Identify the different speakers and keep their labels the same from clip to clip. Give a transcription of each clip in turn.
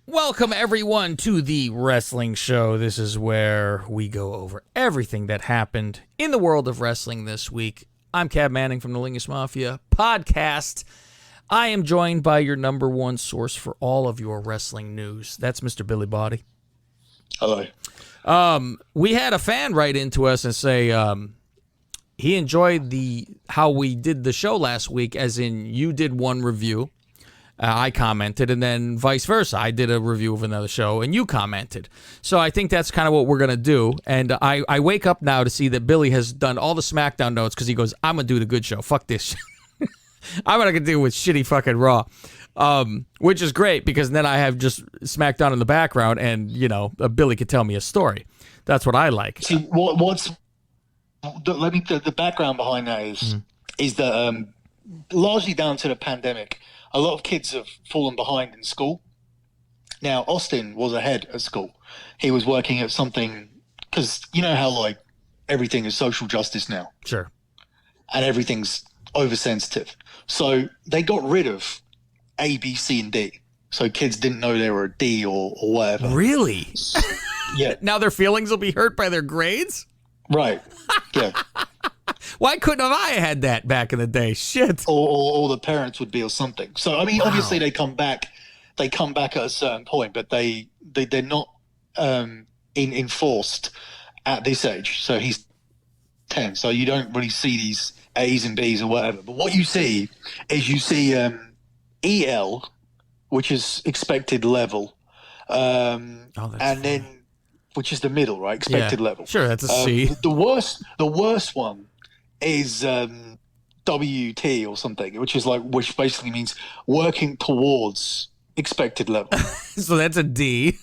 Speaker 1: Welcome, everyone, to the Wrestling Show. This is where we go over everything that happened in the world of wrestling this week. I'm Cav Manning from the Lingus Mafia podcast. I am joined by your number one source for all of your wrestling news. That's Mr. Billy Body.
Speaker 2: Hello.
Speaker 1: We had a fan write into us and say he enjoyed how we did the show last week, as in you did one review. I commented, and then vice versa. I did a review of another show, and you commented. So I think that's kind of what we're going to do. And I wake up now to see that Billy has done all the Smackdown notes because he goes, I'm going to do the good show. Fuck this shit. I'm going to deal with shitty fucking Raw, which is great because then I have just Smackdown in the background, and, Billy could tell me a story. That's what I like.
Speaker 2: See, the background behind that is that largely down to the pandemic. A lot of kids have fallen behind in school. Now, Austin was ahead at school. He was working at something, because you know how, everything is social justice now.
Speaker 1: Sure.
Speaker 2: And everything's oversensitive. So they got rid of A, B, C, and D. So kids didn't know they were a D or whatever.
Speaker 1: Really?
Speaker 2: Yeah.
Speaker 1: Now their feelings will be hurt by their grades?
Speaker 2: Right. Yeah.
Speaker 1: Why couldn't have I had that back in the day? Shit.
Speaker 2: Or the parents would be or something. So, I mean, obviously they come back at a certain point, but they're not enforced at this age. So he's 10. So you don't really see these A's and B's or whatever. But what you see is EL, which is expected level, and then which is the middle, right? Expected level.
Speaker 1: Sure, that's a C.
Speaker 2: The worst one is WT or something, which basically means working towards expected level.
Speaker 1: So that's a D.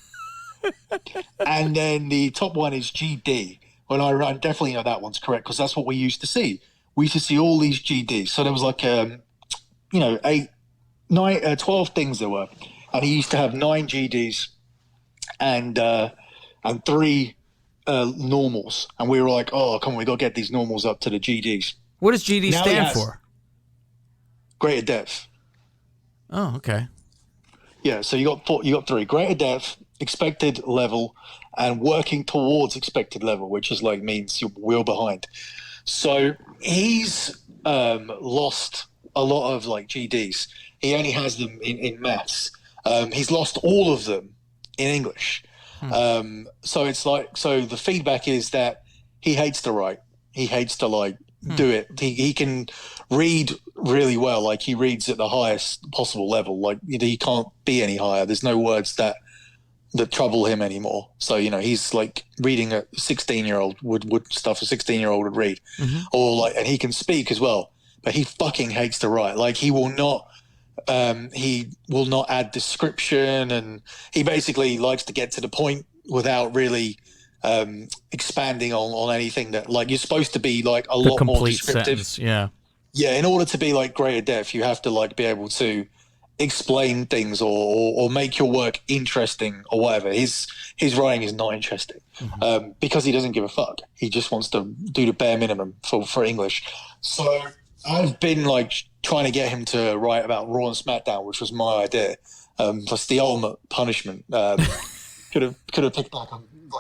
Speaker 2: And then the top one is GD. Well, I definitely know that one's correct because that's what we used to see. We used to see all these GDs. So there was 12 things there were, and he used to have 9 GDs and 3 normals, and we were like, oh, come on, we got to get these normals up to the GDs.
Speaker 1: What does GD stand for?
Speaker 2: Greater depth.
Speaker 1: Oh, okay.
Speaker 2: Yeah, so you got 3: greater depth, expected level, and working towards expected level, which is means we're behind. So he's lost a lot of GDs. He only has them in maths. He's lost all of them in English. So it's so the feedback is that he hates to write. He hates to do it. He can read really well. He reads at the highest possible level. He can't be any higher. There's no words that trouble him anymore. So, he's reading a 16-year-old would stuff a 16-year-old would read. Or and he can speak as well, but he fucking hates to write. He will not add description, and he basically likes to get to the point without really expanding on anything that you're supposed to be a lot more descriptive.
Speaker 1: Sentence, yeah.
Speaker 2: In order to be greater depth, you have to be able to explain things or make your work interesting or whatever. His writing is not interesting because he doesn't give a fuck. He just wants to do the bare minimum for English. So I've been trying to get him to write about Raw and SmackDown, which was my idea. Plus the ultimate punishment. Could have picked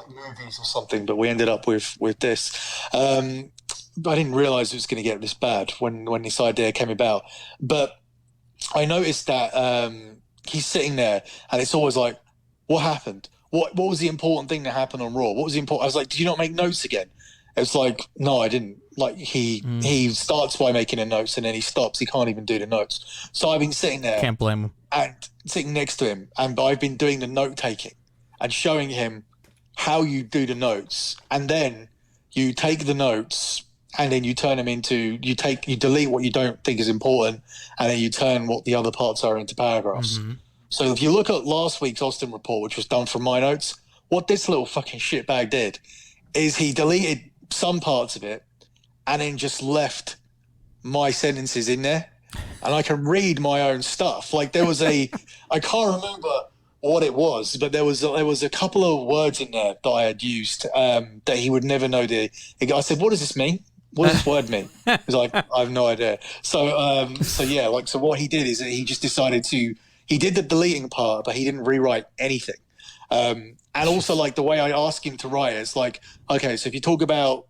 Speaker 2: movies or something, but we ended up with this. I didn't realize it was going to get this bad when this idea came about. But I noticed that he's sitting there, and it's always what happened? What was the important thing that happened on Raw? What was the important? I was like, did you not make notes again? It's no, I didn't. He starts by making the notes, and then he stops. He can't even do the notes. So I've been sitting there.
Speaker 1: Can't blame him.
Speaker 2: And sitting next to him, and I've been doing the note taking and showing him how you do the notes, and then you take the notes and then you turn them into you delete what you don't think is important, and then you turn what the other parts are into paragraphs. So if you look at last week's Austin report, which was done from my notes, what this little fucking shitbag did is he deleted some parts of it and then just left my sentences in there, and I can read my own stuff. There was I can't remember what it was, but there was a couple of words in there that I had used that he would never know. I said, "What does this mean? What does this word mean?" He's like, "I have no idea." So what he did is that he just decided to he did the deleting part, but he didn't rewrite anything. And also, like, the way I ask him to write, it's like, okay, so if you talk about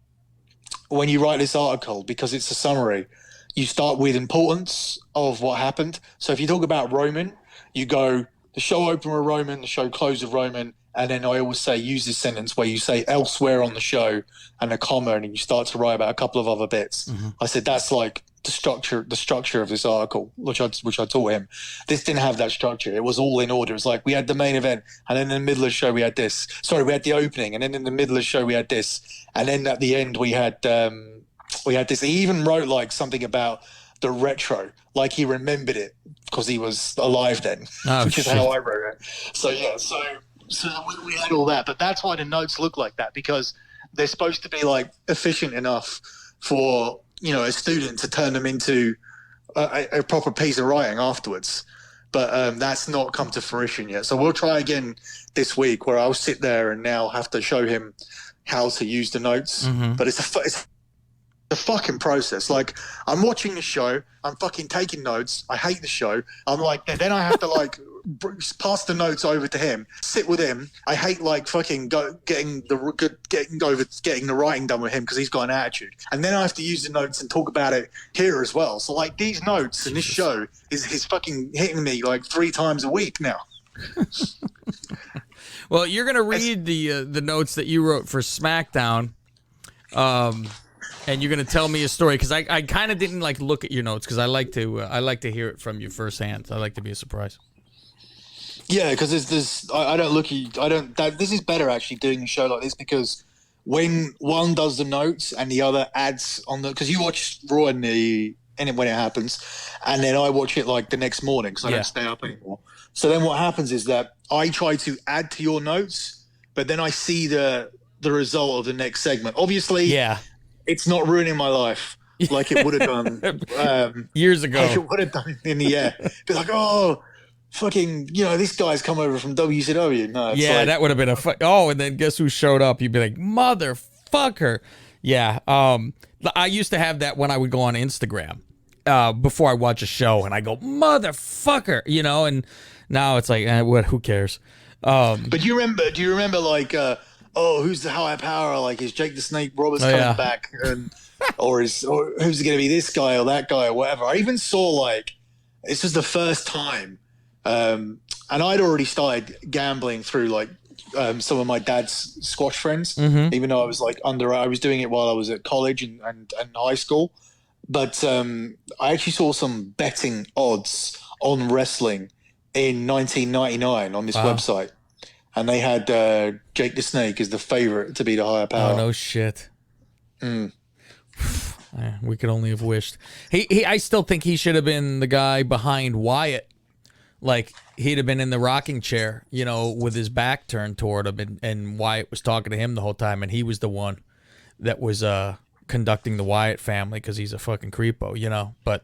Speaker 2: when you write this article, because it's a summary, you start with importance of what happened. So if you talk about Roman, you go, the show opened with Roman, the show closed with Roman, and then I always say, use this sentence where you say elsewhere on the show and a comma, and then you start to write about a couple of other bits. I said, that's like the structure of this article, which I taught him. This didn't have that structure. It was all in order. It was like we had the main event, and then in the middle of the show we had this. Sorry, we had the opening, and then in the middle of the show we had this, and then at the end we had this. He even wrote like something about the retro, like he remembered it because he was alive then, which is how I wrote it. So yeah, so we had all that, but that's why the notes look like that, because they're supposed to be like efficient enough for, you know, a student to turn them into a proper piece of writing afterwards. But that's not come to fruition yet. So we'll try again this week, where I'll sit there and now have to show him how to use the notes. But it's a fucking process. Like, I'm watching the show, I'm fucking taking notes. I hate the show. I'm like, then I have to like pass the notes over to him, sit with him. I hate like fucking getting the writing done with him because he's got an attitude. And then I have to use the notes and talk about it here as well. So like these notes and this show is fucking hitting me like 3 times a week now.
Speaker 1: Well, you're gonna read the notes that you wrote for Smackdown. And you're gonna tell me a story, because I kind of didn't like look at your notes, because I like to hear it from you firsthand. I like to be a surprise.
Speaker 2: Yeah, because this is better actually doing a show like this, because when one does the notes and the other adds on because you watch Raw when it happens, and then I watch it like the next morning because I don't stay up anymore. So then what happens is that I try to add to your notes, but then I see the result of the next segment. Obviously, it's not ruining my life like it would have done
Speaker 1: years ago.
Speaker 2: Like it would have done in the air. Be like, oh, fucking, you know, this guy's come over from WCW. No, it's like,
Speaker 1: that would have been and then guess who showed up? You'd be like, motherfucker. Yeah. I used to have that when I would go on Instagram before I watch a show, and I go, motherfucker, you know, and now it's like, who cares?
Speaker 2: But do you remember like, who's the higher power? Like, is Jake the Snake Roberts coming back? And, or who's going to be this guy or that guy or whatever? I even saw like, this was the first time, and I'd already started gambling through like some of my dad's squash friends, even though I was like I was doing it while I was at college and high school. But I actually saw some betting odds on wrestling in 1999 on this website. And they had Jake the Snake as the favorite to be the higher power.
Speaker 1: Oh, no shit. We could only have wished. I still think he should have been the guy behind Wyatt. Like, he'd have been in the rocking chair, you know, with his back turned toward him, and Wyatt was talking to him the whole time, and he was the one that was conducting the Wyatt family, because he's a fucking creepo, you know. But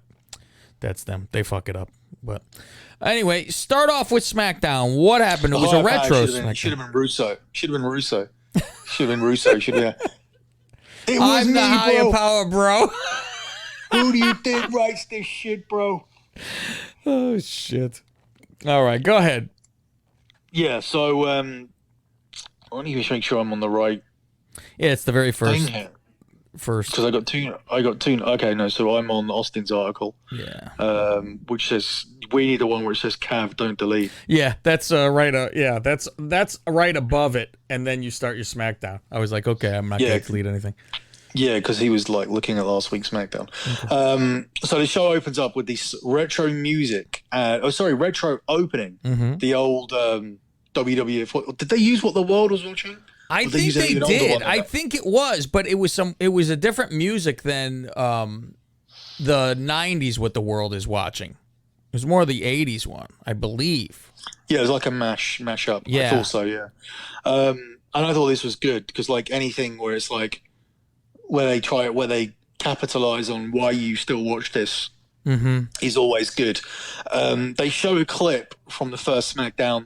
Speaker 1: that's them. They fuck it up. But anyway, start off with SmackDown. What happened? It was a retro SmackDown.
Speaker 2: Should have been Russo. It was
Speaker 1: I'm
Speaker 2: me,
Speaker 1: the higher
Speaker 2: bro.
Speaker 1: power, bro.
Speaker 2: Who do you think writes this shit, bro?
Speaker 1: Oh, shit. All right, go ahead.
Speaker 2: Yeah, so I want to just make sure I'm on the right
Speaker 1: Yeah, it's the very
Speaker 2: thing
Speaker 1: first.
Speaker 2: here.
Speaker 1: First.
Speaker 2: Because I got two. Okay, no, so I'm on Austin's article.
Speaker 1: Yeah.
Speaker 2: Which says, we need the one where it says Cav, don't delete.
Speaker 1: Yeah, that's right. That's right above it, and then you start your SmackDown. I was like, okay, I'm not going to delete anything.
Speaker 2: Yeah, because he was like looking at last week's SmackDown. Okay. So the show opens up with this retro music. Retro opening. The old WWF. Did they use What the World Was Watching?
Speaker 1: I think they did. I think it was, but it was a different music than the 90s What the World Is Watching. It was more the 80s one, I believe.
Speaker 2: Yeah, it was like a mash up.
Speaker 1: Yeah.
Speaker 2: I thought so, yeah. And I thought this was good, because like anything where it's like where they capitalize on why you still watch this is always good. They show a clip from the first SmackDown,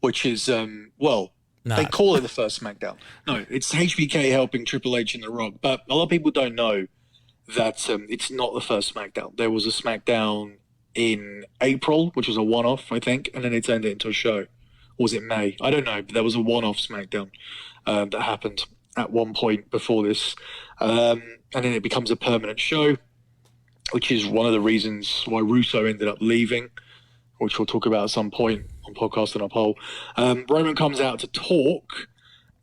Speaker 2: which is they call it the first SmackDown. No, it's HBK helping Triple H and The Rock. But a lot of people don't know that it's not the first SmackDown. There was a SmackDown in April, which was a one-off, I think, and then they turned it into a show. Or was it May? I don't know, but there was a one-off SmackDown that happened at one point before this. And then it becomes a permanent show, which is one of the reasons why Russo ended up leaving, which we'll talk about at some point on Podcast and Uphold. Roman comes out to talk,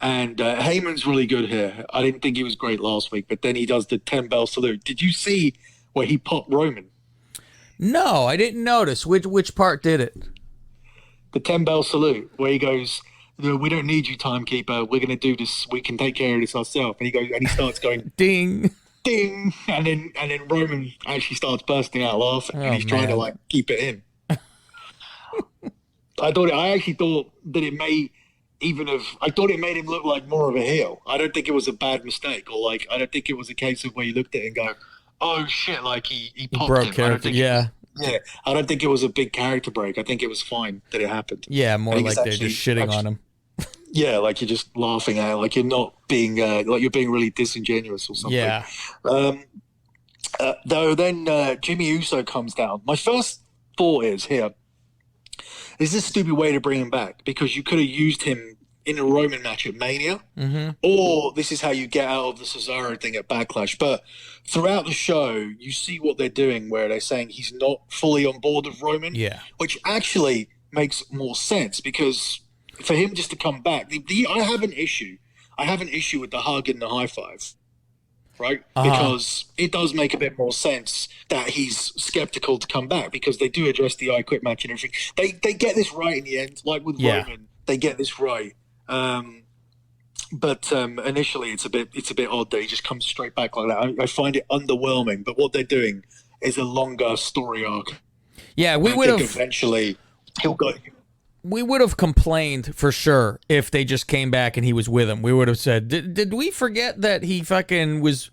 Speaker 2: and Heyman's really good here. I didn't think he was great last week, but then he does the 10-bell salute. Did you see where he popped Roman?
Speaker 1: No, I didn't notice. Which part did it?
Speaker 2: The 10-bell salute, where he goes, "We don't need you, timekeeper. We're going to do this. We can take care of this ourselves." And he starts going,
Speaker 1: ding,
Speaker 2: ding, and then Roman actually starts bursting out laughing, and he's trying to like keep it in. I actually thought that it may I thought it made him look like more of a heel. I don't think it was a bad mistake, or like I don't think it was a case of where you looked at it and go, "Oh shit!" Like he popped
Speaker 1: broke
Speaker 2: him.
Speaker 1: character.
Speaker 2: I don't think it was a big character break. I think it was fine that it happened.
Speaker 1: Yeah, more like they're just shitting on him.
Speaker 2: Yeah, like you're just laughing at it, like you're not being like you're being really disingenuous or something.
Speaker 1: Yeah.
Speaker 2: Though then Jimmy Uso comes down. My first thought is this a stupid way to bring him back, because you could have used him in a Roman match at Mania, or this is how you get out of the Cesaro thing at Backlash. But throughout the show, you see what they're doing, where they're saying he's not fully on board with Roman, which actually makes more sense, because for him just to come back, I have an issue. I have an issue with the hug and the high five, right? Because it does make a bit more sense that he's skeptical to come back, because they do address the I Quit match and everything. They get this right in the end, like with Roman. They get this right. But initially it's a bit odd that he just comes straight back like that. I find it underwhelming, but what they're doing is a longer story arc.
Speaker 1: Yeah, we would have
Speaker 2: eventually he'll go.
Speaker 1: We would have complained for sure if they just came back and he was with him. We would have said, did we forget that he fucking was,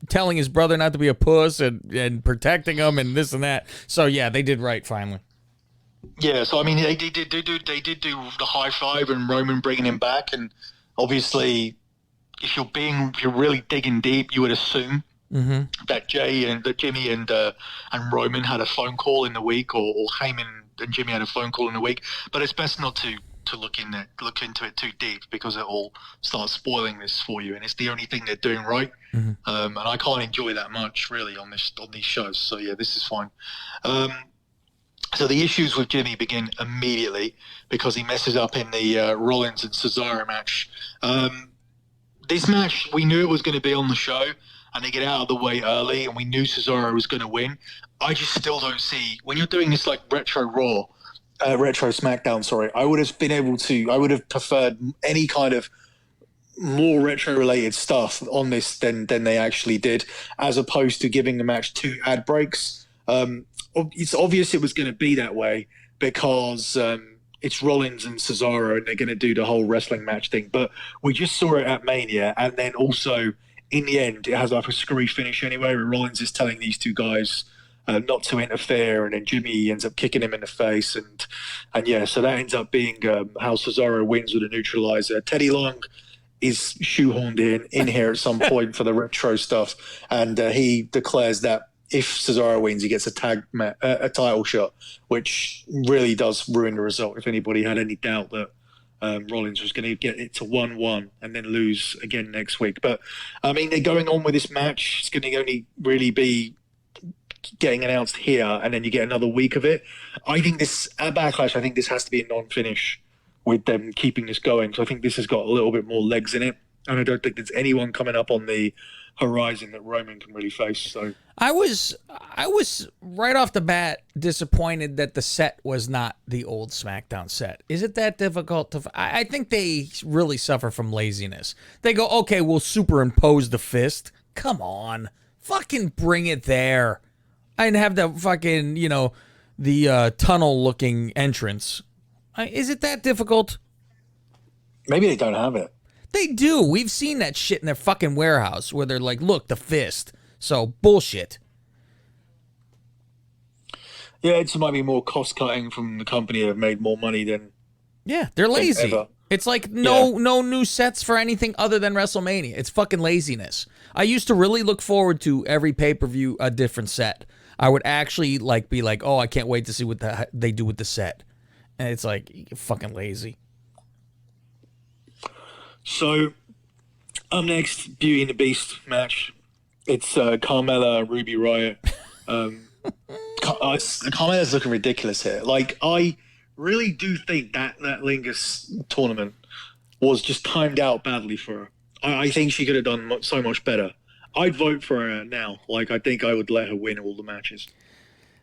Speaker 1: telling his brother not to be a puss and protecting him and this and that. So yeah, they did right finally.
Speaker 2: Yeah, so I mean, they did do the high five and Roman bringing him back, and obviously, if you're really digging deep, you would assume that Jimmy and Roman had a phone call in the week, or Heyman and Jimmy had a phone call in the week. But it's best not to look into it too deep, because it all starts spoiling this for you, and it's the only thing they're doing right. And I can't enjoy that much really on these shows. So yeah, this is fine. So the issues with Jimmy begin immediately, because he messes up in the Rollins and Cesaro match. This match, we knew it was going to be on the show, and they get out of the way early, and we knew Cesaro was going to win. I just still don't see, when you're doing this like retro SmackDown, sorry, I would have preferred any kind of more retro related stuff on this than they actually did, as opposed to giving the match 2 ad breaks. It's obvious it was going to be that way, because it's Rollins and Cesaro, and they're going to do the whole wrestling match thing. But we just saw it at Mania, and then also in the end, it has like a screwy finish anyway, where Rollins is telling these two guys not to interfere, and then Jimmy ends up kicking him in the face, and yeah, so that ends up being how Cesaro wins with a neutralizer. Teddy Long is shoehorned in here at some point for the retro stuff, and he declares that if Cesaro wins, he gets a title shot, which really does ruin the result. If anybody had any doubt that Rollins was going to get it to 1-1 and then lose again next week. But, I mean, they're going on with this match. It's going to only really be getting announced here, and then you get another week of it. I think at Backlash, I think this has to be a non-finish with them keeping this going. So I think this has got a little bit more legs in it. And I don't think there's anyone coming up on the horizon that Roman can really face. So
Speaker 1: I was right off the bat disappointed that the set was not the old SmackDown set. Is it that difficult to? I think they really suffer from laziness. They go, okay, we'll superimpose the fist. Come on, fucking bring it there, and have the fucking the tunnel looking entrance. Is it that difficult?
Speaker 2: Maybe they don't have it.
Speaker 1: They do. We've seen that shit in their fucking warehouse where they're like, look, the fist. So, bullshit.
Speaker 2: Yeah, it might be more cost-cutting from the company that have made more money than...
Speaker 1: Yeah, they're lazy. It's like no new sets for anything other than WrestleMania. It's fucking laziness. I used to really look forward to every pay-per-view a different set. I would actually like be like, oh, I can't wait to see what they do with the set. And it's like, you're fucking lazy.
Speaker 2: So, up next, Beauty and the Beast match. It's Carmella, Ruby Riott. Carmella's looking ridiculous here. Like, I really do think that Lingus tournament was just timed out badly for her. I think she could have done so much better. I'd vote for her now. Like, I think I would let her win all the matches.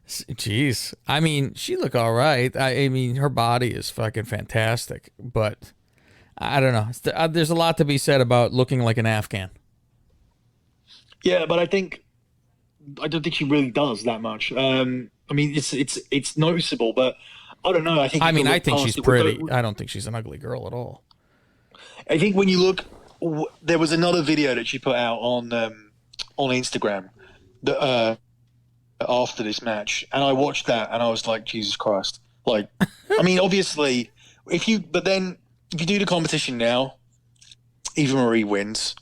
Speaker 1: Jeez. I mean, she look all right. I mean, her body is fucking fantastic. But, I don't know. There's a lot to be said about looking like an Afghan.
Speaker 2: Yeah, but I don't think she really does that much. I mean, it's noticeable, but I don't know. I think
Speaker 1: she's pretty. I don't think she's an ugly girl at all.
Speaker 2: I think when you look, there was another video that she put out on Instagram that, after this match, and I watched that and I was like, Jesus Christ! Like, I mean, obviously, if you do the competition now, Eva Marie wins.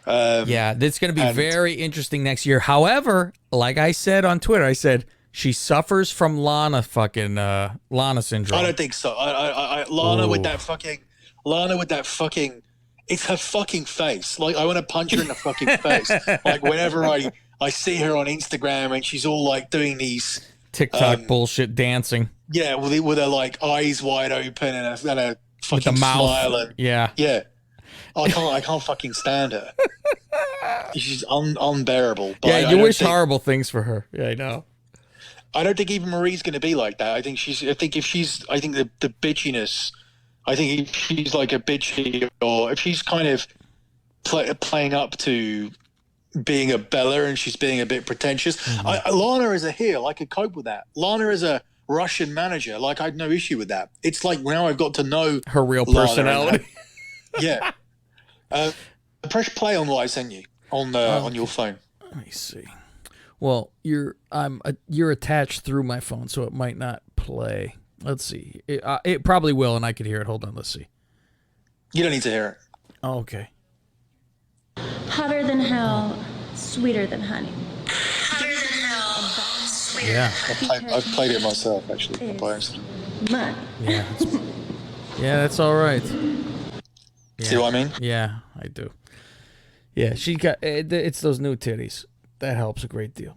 Speaker 1: Yeah, it's going to be very interesting next year. However, like I said on Twitter, I said she suffers from Lana syndrome.
Speaker 2: I don't think so. Lana with that fucking, it's her fucking face. Like, I want to punch her in the fucking face. Like, whenever I see her on Instagram and she's all like doing these
Speaker 1: TikTok bullshit dancing.
Speaker 2: Yeah, with her like eyes wide open and a fucking
Speaker 1: with the mouth.
Speaker 2: Smile and yeah. I can't fucking stand her. She's unbearable. But
Speaker 1: yeah, you wish horrible things for her. Yeah, I know.
Speaker 2: I don't think even Marie's going to be like that. I think the bitchiness. I think if she's like a bitchy, or if she's kind of playing up to being a Bella and she's being a bit pretentious. Mm-hmm. Lana is a heel. I could cope with that. Lana is a Russian manager. Like, I had no issue with that. It's like now I've got to know
Speaker 1: her real personality.
Speaker 2: Yeah. Press play on what I sent you on your phone.
Speaker 1: Let me see. Well, you're attached through my phone, so it might not play. Let's see. It probably will, and I could hear it. Hold on. Let's see.
Speaker 2: You don't need to hear it.
Speaker 1: Oh, okay.
Speaker 3: Hotter than hell, sweeter than honey. Hotter than hell, sweeter.
Speaker 1: Yeah.
Speaker 2: I've played it myself, actually. By accident.
Speaker 3: Money.
Speaker 1: Yeah. Yeah, that's all right. Yeah.
Speaker 2: See what I mean?
Speaker 1: Yeah, I do. Yeah, she got it's those new titties. That helps a great deal.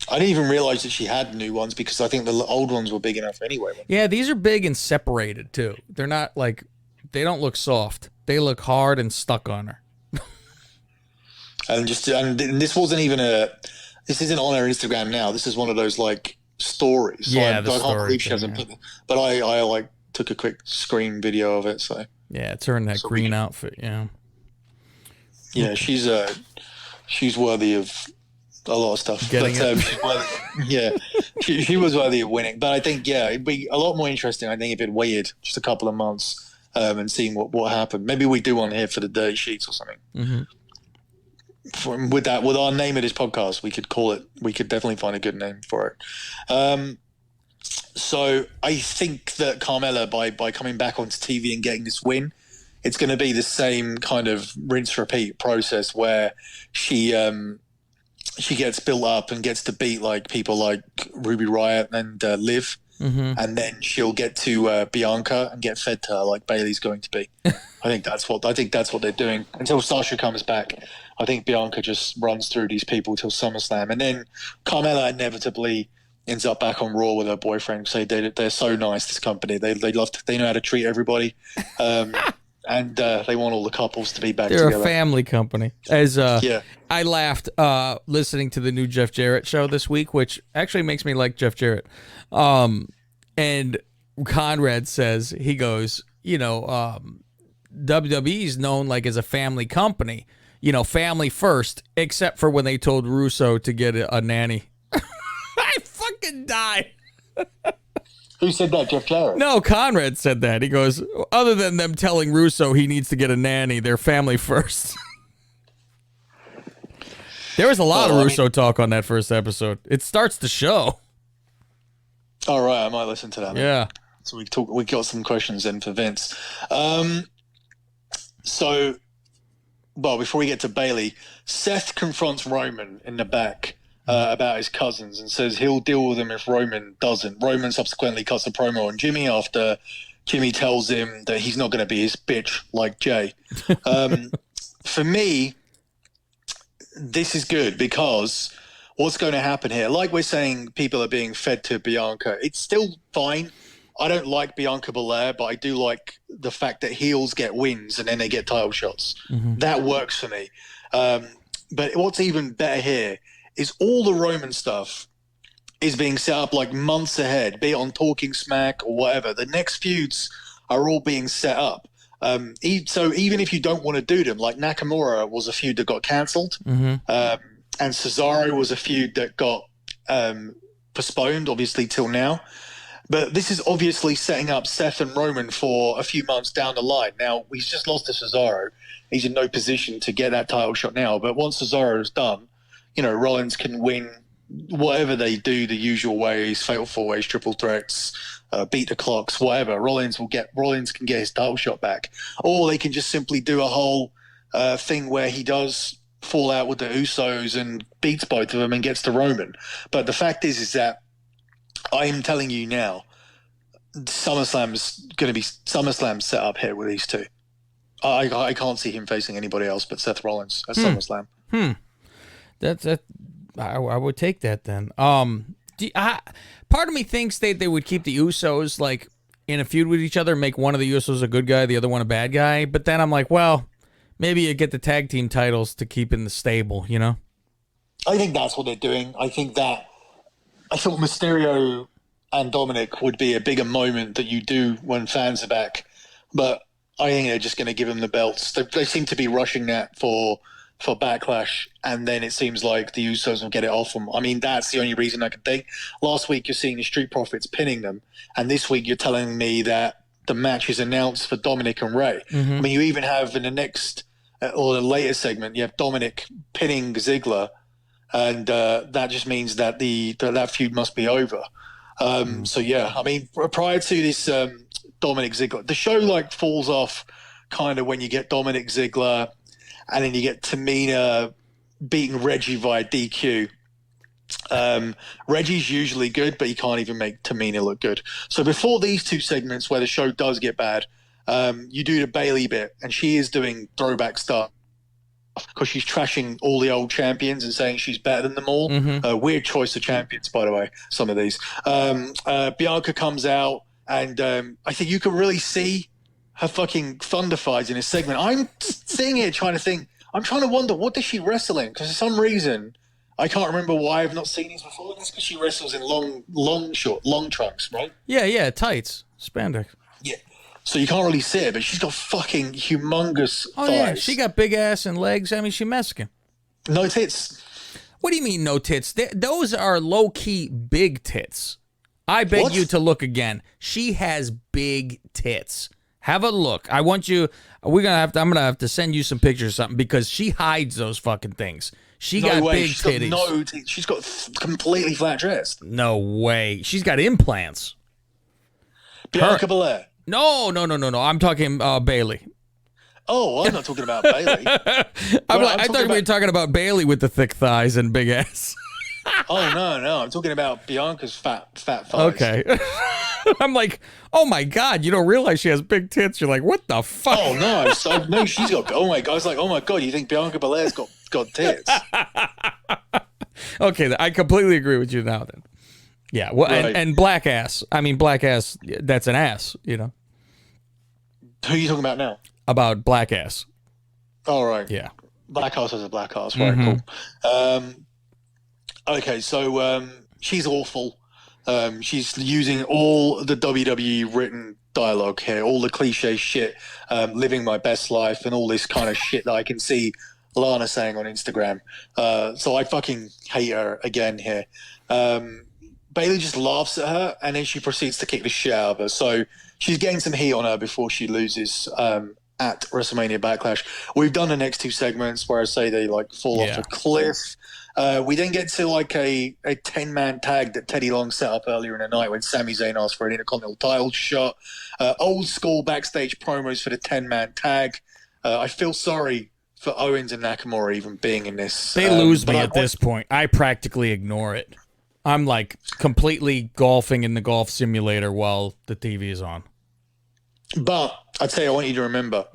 Speaker 2: I didn't even realize that she had new ones because I think the old ones were big enough anyway.
Speaker 1: Yeah, these are big and separated too. They're not like, they don't look soft. They look hard and stuck on her.
Speaker 2: And this wasn't even this isn't on her Instagram now. This is one of those like stories. So
Speaker 1: yeah,
Speaker 2: I can't believe she hasn't put them. But I like took a quick screen video of it. So
Speaker 1: yeah, it's her in that green outfit. Yeah.
Speaker 2: Yeah, she's worthy of a lot of stuff. She was worthy of winning. But I think it'd be a lot more interesting. I think if it waited just a couple of months and seeing what happened. Maybe we do one here for the Dirty Sheets or something. Mm-hmm. With our name of this podcast, we could call it. We could definitely find a good name for it. So I think that Carmella, by coming back onto TV and getting this win, it's going to be the same kind of rinse repeat process where she gets built up and gets to beat like people like Ruby Riott and Liv, and then she'll get to Bianca and get fed to her like Bayley's going to be. I think that's what they're doing until Sasha comes back. I think Bianca just runs through these people till SummerSlam, and then Carmella inevitably ends up back on Raw with her boyfriend. So they're so nice. This company, they know how to treat everybody. And they want all the couples to be back together.
Speaker 1: They're a family company. I laughed listening to the new Jeff Jarrett show this week, which actually makes me like Jeff Jarrett. And Conrad says, he goes, WWE's known like as a family company, family first, except for when they told Russo to get a nanny. I fucking died.
Speaker 2: Who said that, Jeff Jarrett?
Speaker 1: No, Conrad said that. He goes, other than them telling Russo he needs to get a nanny, they're family first. There was a lot of Russo talk on that first episode. It starts the show.
Speaker 2: All right, I might listen to that.
Speaker 1: Yeah.
Speaker 2: So we got some questions in for Vince. Before we get to Bayley, Seth confronts Roman in the back about his cousins and says he'll deal with them if Roman doesn't. Roman subsequently cuts a promo on Jimmy after Jimmy tells him that he's not going to be his bitch like Jay. For me, this is good because what's going to happen here, like we're saying, people are being fed to Bianca. It's still fine. I don't like Bianca Belair, but I do like the fact that heels get wins and then they get title shots. That works for me. But what's even better here is all the Roman stuff is being set up like months ahead, be it on Talking Smack or whatever. The next feuds are all being set up. So even if you don't want to do them, like Nakamura was a feud that got cancelled, and Cesaro was a feud that got postponed, obviously, till now. But this is obviously setting up Seth and Roman for a few months down the line. Now, he's just lost to Cesaro. He's in no position to get that title shot now. But once Cesaro is done, Rollins can win whatever they do the usual ways, fatal four-ways, triple threats, beat the clocks, whatever. Rollins can get his title shot back. Or they can just simply do a whole thing where he does fall out with the Usos and beats both of them and gets to Roman. But the fact is that I'm telling you now, SummerSlam's going to be SummerSlam set up here with these two. I can't see him facing anybody else but Seth Rollins at SummerSlam.
Speaker 1: That's I would take that then. Part of me thinks they would keep the Usos like in a feud with each other, make one of the Usos a good guy, the other one a bad guy. But then I'm like, well, maybe you get the tag team titles to keep in the stable,
Speaker 2: I think that's what they're doing. I thought Mysterio and Dominic would be a bigger moment that you do when fans are back, but I think they're just going to give them the belts. They seem to be rushing that for Backlash, and then it seems like the Usos will get it off them. I mean, that's the only reason I can think. Last week you're seeing the Street Profits pinning them, and this week you're telling me that the match is announced for Dominic and Ray. I mean, you even have in the next or the later segment, you have Dominic pinning Ziggler, and that just means that that feud must be over. So yeah, I mean, prior to this Dominic Ziggler, the show like falls off kind of when you get Dominic Ziggler, and then you get Tamina beating Reggie via DQ. Reggie's usually good, but you can't even make Tamina look good. So before these two segments where the show does get bad, you do the Bayley bit, and she is doing throwback stuff because she's trashing all the old champions and saying she's better than them all. Weird choice of champions, by the way, some of these. Bianca comes out, and I think you can really see her fucking thunder fights in this segment. I'm sitting here trying to wonder, what does she wrestle in? Because for some reason, I can't remember why I've not seen these before. That's because she wrestles in long trunks, right?
Speaker 1: Yeah, tights, spandex.
Speaker 2: Yeah. So you can't really see it, but she's got fucking humongous thighs.
Speaker 1: Yeah, she got big ass and legs. I mean, she's Mexican.
Speaker 2: No tits.
Speaker 1: What do you mean no tits? Those are low-key big tits. I beg you to look again. She has big tits. Have a look. I want you. I'm gonna have to send you some pictures or something because she hides those fucking things. She got big titties.
Speaker 2: No tits. She's got completely flat chest.
Speaker 1: No way. She's got implants.
Speaker 2: Bianca Belair.
Speaker 1: No. I'm talking Bayley.
Speaker 2: Oh, I'm not talking about Bayley.
Speaker 1: I thought we were talking about Bayley with the thick thighs and big ass.
Speaker 2: Oh no! I'm talking about Bianca's fat thighs.
Speaker 1: Okay. I'm like, oh my god! You don't realize she has big tits. You're like, what the fuck?
Speaker 2: Oh no! No, she's got. Oh my god! I was like, oh my god! You think Bianca Belair's got tits?
Speaker 1: Okay, I completely agree with you now. Then, yeah. Well,
Speaker 2: right.
Speaker 1: and black ass. I mean, black ass. That's an ass.
Speaker 2: Who are you talking about now?
Speaker 1: About black ass.
Speaker 2: All right.
Speaker 1: Yeah.
Speaker 2: Black ass is a black ass. Very cool. Okay, so she's awful. She's using all the WWE written dialogue here, all the cliche shit, living my best life and all this kind of shit that I can see Lana saying on Instagram. So I fucking hate her again here. Bayley just laughs at her and then she proceeds to kick the shit out of her. So she's getting some heat on her before she loses at WrestleMania Backlash. We've done the next two segments where I say they like fall off a cliff. We then get to like a 10-man tag that Teddy Long set up earlier in the night when Sami Zayn asked for an Intercontinental title shot. Old school backstage promos for the 10-man tag. I feel sorry for Owens and Nakamura even being in this.
Speaker 1: They lose me at this point. I practically ignore it. I'm like completely golfing in the golf simulator while the TV is on.
Speaker 2: But I tell you, I want you to remember.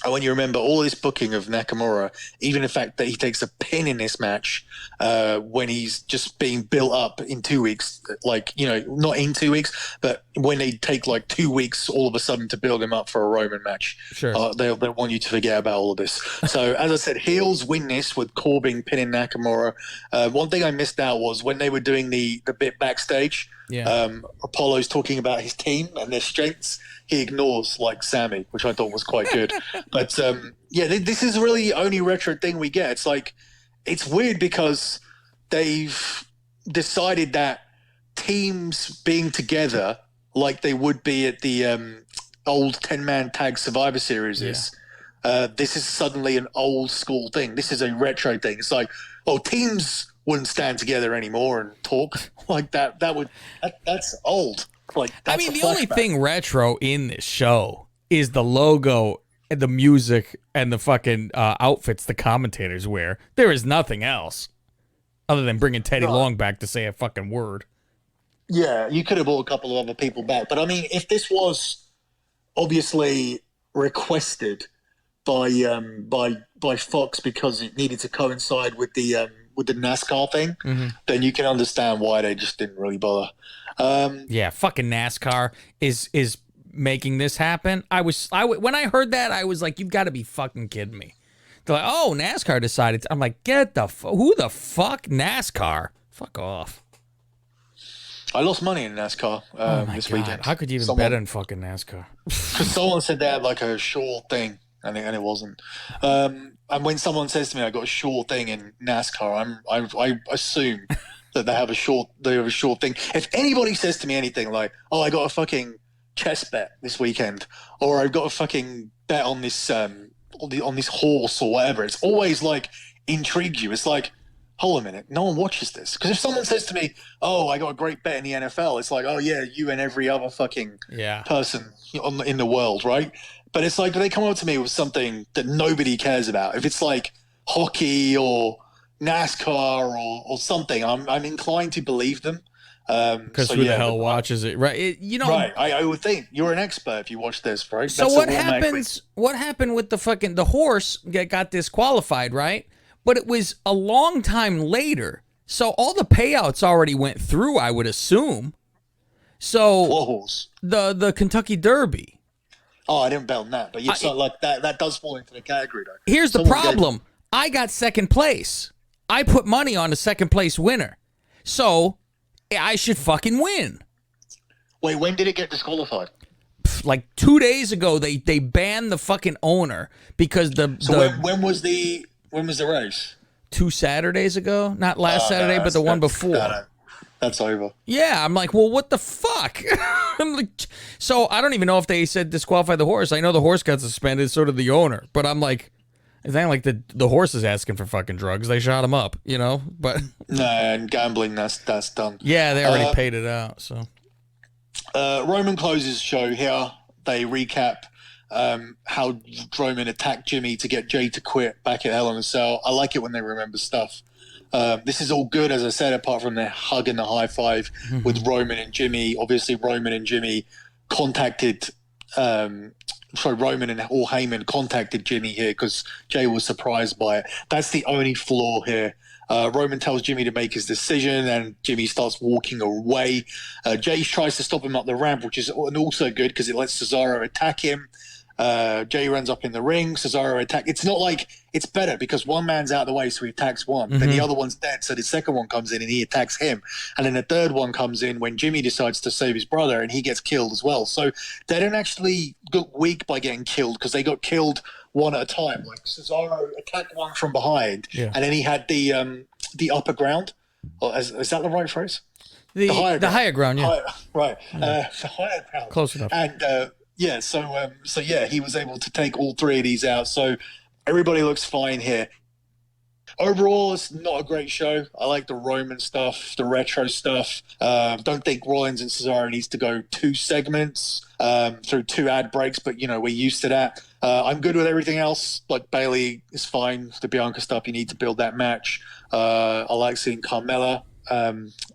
Speaker 2: I want you to remember all this booking of Nakamura, even the fact that he takes a pin in this match when he's just being built up in 2 weeks. Like, you know, not in 2 weeks, but when they take like 2 weeks all of a sudden to build him up for a Roman match.
Speaker 1: Sure.
Speaker 2: They want you to forget about all of this. So, as I said, heels win this with Corbin pinning Nakamura. One thing I missed out was when they were doing the bit backstage, Apollo's talking about his team and their strengths. He ignores like Sammy, which I thought was quite good. But this is really the only retro thing we get. It's like, it's weird because they've decided that teams being together like they would be at the old 10-man tag Survivor Series is. This is suddenly an old school thing. This is a retro thing. It's like, teams wouldn't stand together anymore and talk like that. That's old. Like,
Speaker 1: I mean, the only thing retro in this show is the logo, and the music, and the fucking outfits the commentators wear. There is nothing else other than bringing Teddy Long back to say a fucking word.
Speaker 2: Yeah, you could have brought a couple of other people back. But, I mean, if this was obviously requested by Fox because it needed to coincide with the NASCAR thing, then you can understand why they just didn't really bother.
Speaker 1: Fucking NASCAR is making this happen. When I heard that, I was like, you've got to be fucking kidding me. They're like, NASCAR decided. I'm like, who the fuck NASCAR? Fuck off.
Speaker 2: I lost money in NASCAR this weekend.
Speaker 1: How could you even bet on fucking NASCAR?
Speaker 2: Because someone said they had like a sure thing, and it wasn't. And when someone says to me, I got a sure thing in NASCAR, I assume that they have a sure thing. If anybody says to me anything like, I got a fucking chess bet this weekend, or I've got a fucking bet on this on this horse or whatever, it's always like intrigues you. It's like, hold a minute, no one watches this. Because if someone says to me, I got a great bet in the NFL, it's like, you and every other fucking person in the world, right? But it's like, they come up to me with something that nobody cares about. If it's like hockey or NASCAR or something, I'm inclined to believe them.
Speaker 1: Because who the hell watches it, right?
Speaker 2: Right. I would think you're an expert if you watch this, right?
Speaker 1: So what happens? What happened with the horse got disqualified, right? But it was a long time later, so all the payouts already went through, I would assume. So the Kentucky Derby.
Speaker 2: Oh, I didn't bet on that, but you like that does fall into the category, though.
Speaker 1: Here's the problem: I got second place. I put money on the second place winner, so I should fucking win.
Speaker 2: Wait, when did it get disqualified?
Speaker 1: Like 2 days ago, they banned the fucking owner because
Speaker 2: when was the race?
Speaker 1: 2 Saturdays ago, not last Saturday, but the one before.
Speaker 2: That's over.
Speaker 1: Yeah, I'm like, well, what the fuck? I'm like, so I don't even know if they said disqualify the horse. I know the horse got suspended, so did the owner. But I'm like, it's not like the horse is asking for fucking drugs. They shot him up, But
Speaker 2: no, and gambling, that's done.
Speaker 1: Yeah, they already paid it out. So
Speaker 2: Roman closes the show here. They recap how Roman attacked Jimmy to get Jay to quit back at Hell in a Cell. I like it when they remember stuff. This is all good, as I said, apart from their hug and the high five with Roman and Jimmy. Obviously, Roman and Jimmy contacted. Roman and Heyman contacted Jimmy here because Jay was surprised by it. That's the only flaw here. Roman tells Jimmy to make his decision, and Jimmy starts walking away. Jay tries to stop him up the ramp, which is also good because it lets Cesaro attack him. Jay runs up in the ring. Cesaro attack. It's not like it's better because one man's out of the way, so he attacks one. Then the other one's dead, so the second one comes in and he attacks him. And then the third one comes in when Jimmy decides to save his brother, and he gets killed as well. So they don't actually get weak by getting killed because they got killed one at a time. Like Cesaro attacked one from behind, and then he had the upper ground. Is that the right phrase?
Speaker 1: The higher ground, yeah.
Speaker 2: Right. The higher ground.
Speaker 1: Close enough.
Speaker 2: And he was able to take all three of these out. So everybody looks fine here. overall, it's not a great show. I like the Roman stuff, the retro stuff. Don't think Rollins and Cesaro needs to go 2 segments through 2 ad breaks, but we're used to that. I'm good with everything else. Like Bailey is fine. The Bianca stuff, you need to build that match. I like seeing Carmella,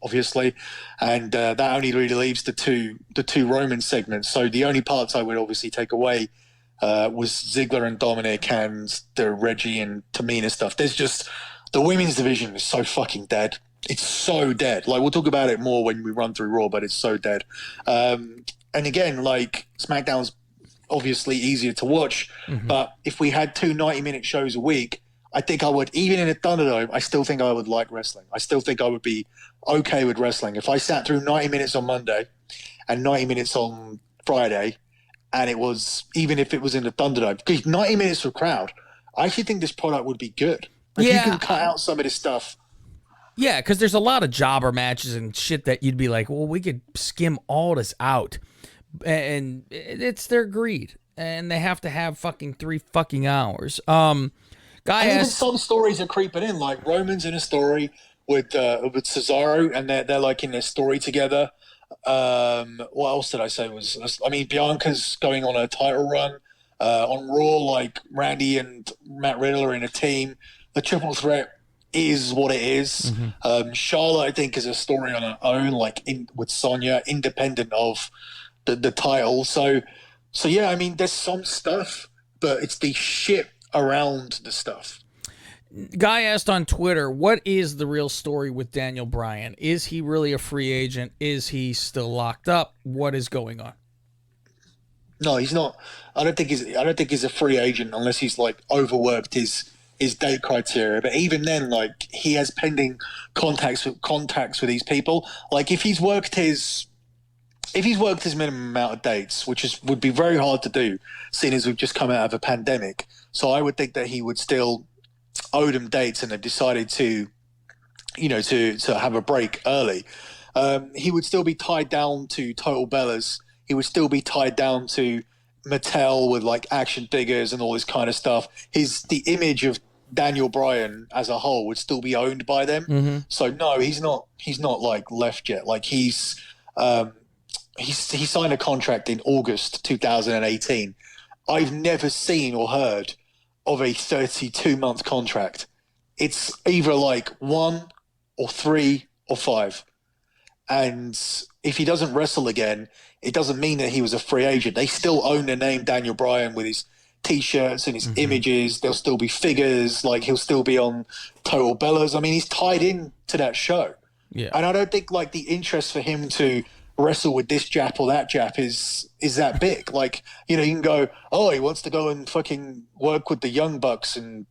Speaker 2: obviously, and that only really leaves the two Roman segments. So the only parts I would obviously take away was Ziggler and Dominic and the Reggie and Tamina stuff. There's just the women's division is so fucking dead. It's so dead. Like, we'll talk about it more when we run through Raw, but it's so dead. And again, like, SmackDown's obviously easier to watch, but if we had 2 90-minute shows a week, I think I would, even in a Thunderdome, I still think I would like wrestling. I still think I would be okay with wrestling. If I sat through 90 minutes on Monday and 90 minutes on Friday, and it was, even if it was in the Thunderdome, because 90 minutes for a crowd, I actually think this product would be good. Like, you can cut out some of this stuff.
Speaker 1: Yeah, because there's a lot of jobber matches and shit that you'd be like, well, we could skim all this out. And it's their greed. And they have to have fucking 3 fucking hours.
Speaker 2: Even some stories are creeping in, like Roman's in a story with Cesaro, and they're like in their story together. What else did I say Bianca's going on a title run on Raw, like Randy and Matt Riddle are in a team. The triple threat is what it is. Charlotte, I think, is a story on her own, like with Sonya, independent of the title. So yeah, I mean, there's some stuff, but it's the shit around the stuff.
Speaker 1: Guy asked on Twitter, what is the real story with Daniel Bryan? Is he really a free agent? Is he still locked up? What is going on?
Speaker 2: No, he's not. I don't think he's a free agent unless he's like overworked his date criteria. But even then, like, he has pending contacts with these people. Like, if he's worked his minimum amount of dates, which would be very hard to do, seeing as we've just come out of a pandemic. So I would think that he would still owe them dates, and have decided to have a break early. He would still be tied down to Total Bellas. He would still be tied down to Mattel with like action figures and all this kind of stuff. The image of Daniel Bryan as a whole would still be owned by them. So no, he's not like left yet. Like, he signed a contract in August 2018. I've never seen or heard of a 32-month contract. It's either like 1 or 3 or 5. And if he doesn't wrestle again, it doesn't mean that he was a free agent. They still own the name Daniel Bryan with his T-shirts and his images. There'll still be figures. Like, he'll still be on Total Bellas. I mean, he's tied in to that show.
Speaker 1: Yeah.
Speaker 2: And I don't think like the interest for him to wrestle with this Jap or that Jap is that big. Like, you can go, oh, he wants to go and fucking work with the Young Bucks and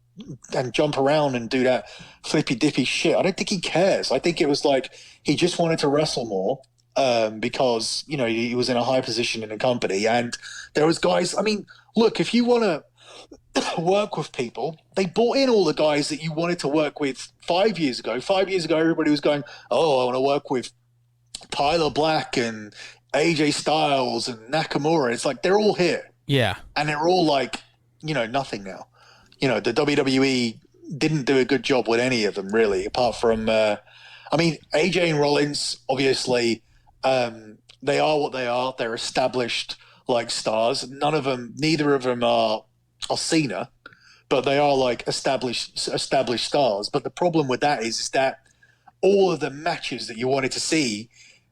Speaker 2: jump around and do that flippy dippy shit. I don't think he cares. I think it was like he just wanted to wrestle more because he was in a high position in the company, and there was guys. I mean, look, if you want to work with people, they brought in all the guys that you wanted to work with 5 years ago. 5 years ago, everybody was going, oh, I want to work with Tyler Black and AJ Styles and Nakamura. It's like they're all here.
Speaker 1: Yeah.
Speaker 2: And they're all like, nothing now. The WWE didn't do a good job with any of them, really, apart from, AJ and Rollins, obviously, they are what they are. They're established, like, stars. Neither of them are Cena, but they are, like, established stars. But the problem with that is that all of the matches that you wanted to see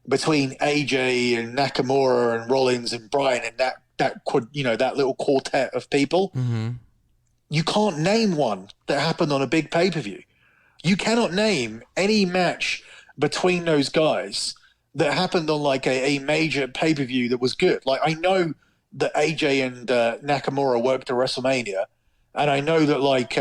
Speaker 2: between AJ and Nakamura and Rollins and Bryan and that little quartet of people, you can't name one that happened on a big pay-per-view. You cannot name any match between those guys that happened on like a major pay-per-view that was good. Like, I know that AJ and Nakamura worked at WrestleMania, and I know that like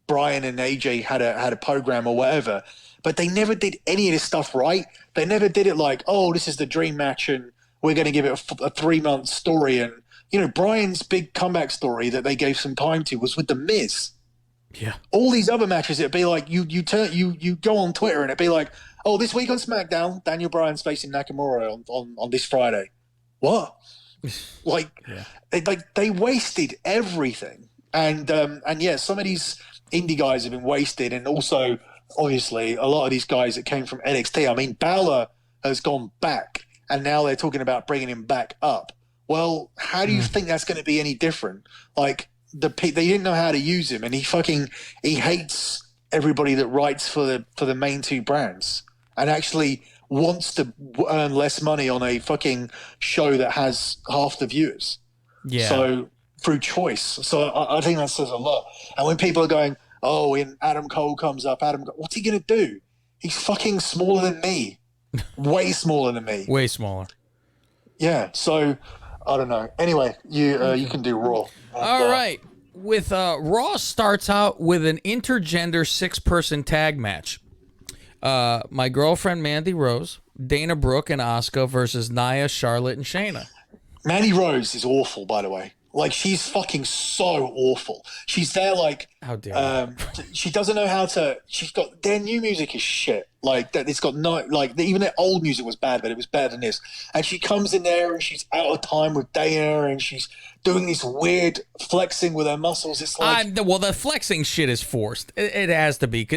Speaker 2: Bryan and AJ had a program or whatever, but they never did any of this stuff right. They never did it like, oh, this is the dream match and we're going to give it a 3-month story. And, Bryan's big comeback story that they gave some time to was with The Miz.
Speaker 1: Yeah.
Speaker 2: All these other matches, it'd be like you go on Twitter and it'd be like, oh, this week on SmackDown, Daniel Bryan's facing Nakamura on this Friday. What? Like, they wasted everything. And yeah, some of these indie guys have been wasted, and also obviously a lot of these guys that came from NXT. I mean, Balor has gone back, and now they're talking about bringing him back up. Well, how do you think that's going to be any different? Like they didn't know how to use him, and he hates everybody that writes for the main two brands, and actually wants to earn less money on a fucking show that has half the viewers.
Speaker 1: Yeah.
Speaker 2: So through choice. So I think that says a lot. And when people are going, oh, when Adam Cole comes up, what's he going to do? He's fucking smaller than me. Way smaller than me.
Speaker 1: Way smaller.
Speaker 2: Yeah. So I don't know. Anyway, you can do Raw.
Speaker 1: All right. With Raw starts out with an intergender 6-person tag match. My girlfriend Mandy Rose, Dana Brooke, and Asuka versus Nia, Charlotte, and Shayna.
Speaker 2: Mandy Rose is awful, by the way. Like, she's fucking so awful. She's there like,
Speaker 1: how dare
Speaker 2: she doesn't know how to. She's got their new music is shit. Like that, it's got no like even their old music was bad, but it was better than this. And she comes in there and she's out of time with Dana, and she's doing this weird flexing with her muscles. It's like,
Speaker 1: well, the flexing shit is forced. It has to be.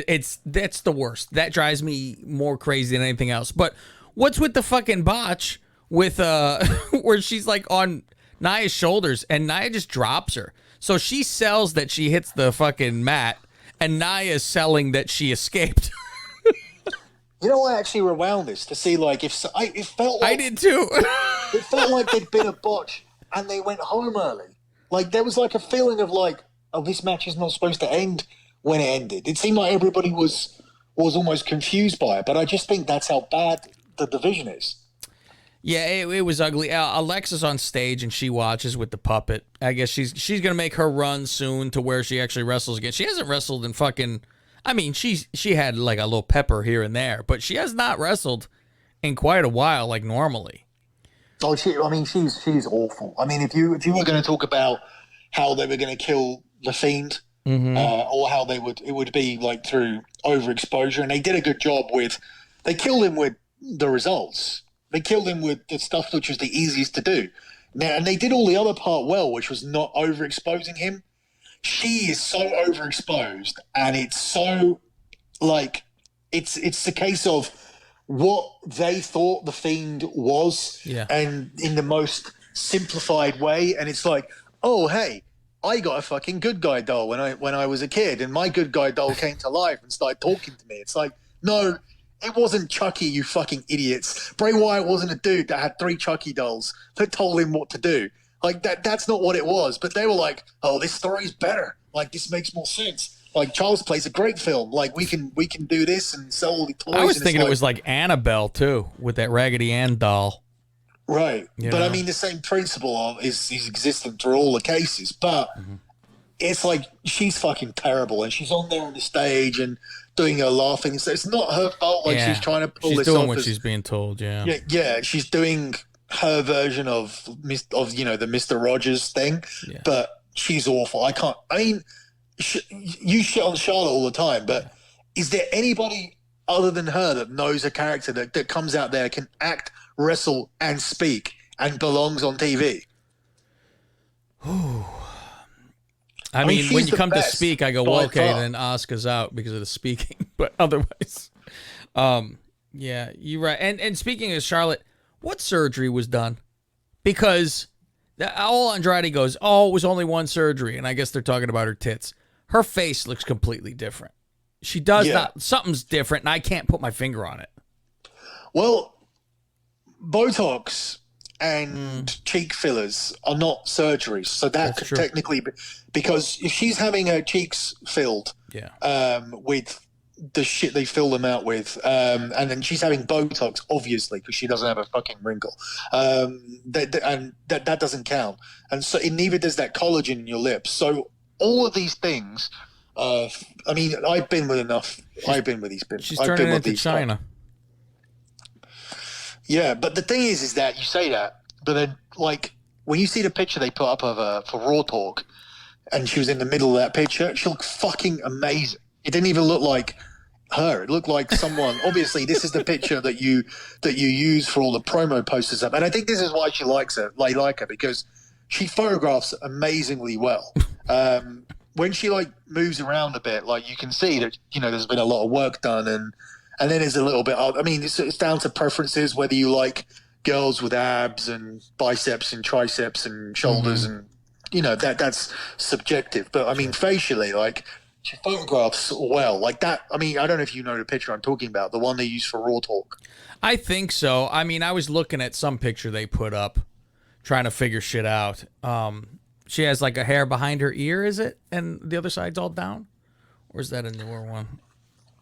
Speaker 1: That's the worst. That drives me more crazy than anything else. But what's with the fucking botch with where she's like on Nia's shoulders and Nia just drops her. So she sells that she hits the fucking mat, and Nia's selling that she escaped.
Speaker 2: you know, I actually rewound this to see like if it felt like
Speaker 1: I did too.
Speaker 2: it felt like there'd been a botch and they went home early. Like there was like a feeling of like, oh, this match is not supposed to end when it ended. It seemed like everybody was almost confused by it, but I just think that's how bad the division is.
Speaker 1: Yeah, it was ugly. Alexa's on stage and she watches with the puppet. I guess she's gonna make her run soon to where she actually wrestles again. She hasn't wrestled in fucking. I mean, she had like a little pepper here and there, but she has not wrestled in quite a while, like normally.
Speaker 2: Oh, she's awful. I mean, if you were going to talk about how they were going to kill the Fiend, or how it would be like through overexposure, and they did a good job with. They killed him with the results. They killed him with the stuff which was the easiest to do. Now, and they did all the other part well, which was not overexposing him. She is so overexposed, and it's so like it's the case of what they thought the Fiend was, and in the most simplified way. And it's like, oh hey, I got a fucking good guy doll when I was a kid, and my good guy doll came to life and started talking to me. It's like, no. It wasn't Chucky, you fucking idiots. Bray Wyatt wasn't a dude that had 3 Chucky dolls that told him what to do. Like, that's not what it was. But they were like, oh, this story's better. Like, this makes more sense. Like, Child's Play's a great film. Like, we can do this and sell all the toys.
Speaker 1: I was thinking it was like Annabelle, too, with that Raggedy Ann doll.
Speaker 2: Right. But, I mean, the same principle is existent through all the cases. But it's like, she's fucking terrible. And she's on there on the stage and doing her laughing. So it's not her fault. Like she's trying to pull this off.
Speaker 1: She's doing what she's being told.
Speaker 2: Yeah. She's doing her version of the Mr. Rogers thing, but she's awful. I mean, you shit on Charlotte all the time, but is there anybody other than her that knows a character that comes out there, can act, wrestle, and speak, and belongs on TV?
Speaker 1: I mean when you come to speak, I go, well, okay, then Asuka's out because of the speaking. But otherwise, yeah, you're right. And speaking of Charlotte, what surgery was done? Because all Andrade goes, oh, it was only one surgery. And I guess they're talking about her tits. Her face looks completely different. She does not. Something's different, and I can't put my finger on it.
Speaker 2: Well, Botox and cheek fillers are not surgeries, so that could technically be, because if she's having her cheeks filled with the shit they fill them out with, and then she's having Botox, obviously, because she doesn't have a fucking wrinkle, and that doesn't count, and so neither does that collagen in your lips. So all of these things, I mean, I've been with these people.
Speaker 1: She's turning into China.
Speaker 2: Yeah, but the thing is that you say that, but then, like, when you see the picture they put up of her for Raw Talk, and she was in the middle of that picture, she looked fucking amazing. It didn't even look like her. It looked like someone. Obviously, this is the picture that you use for all the promo posters up, and I think this is why she likes her. They like her because she photographs amazingly well. when she like moves around a bit, like you can see that there's been a lot of work done, and then there's a little bit. I mean, it's down to preferences whether you like girls with abs and biceps and triceps and shoulders, and that's subjective. But I mean, facially, like she photographs well, like that. I mean, I don't know if you know the picture I'm talking about, the one they use for Raw Talk.
Speaker 1: I think so. I mean, I was looking at some picture they put up, trying to figure shit out. She has like a hair behind her ear, is it? And the other side's all down? Or is that a newer one?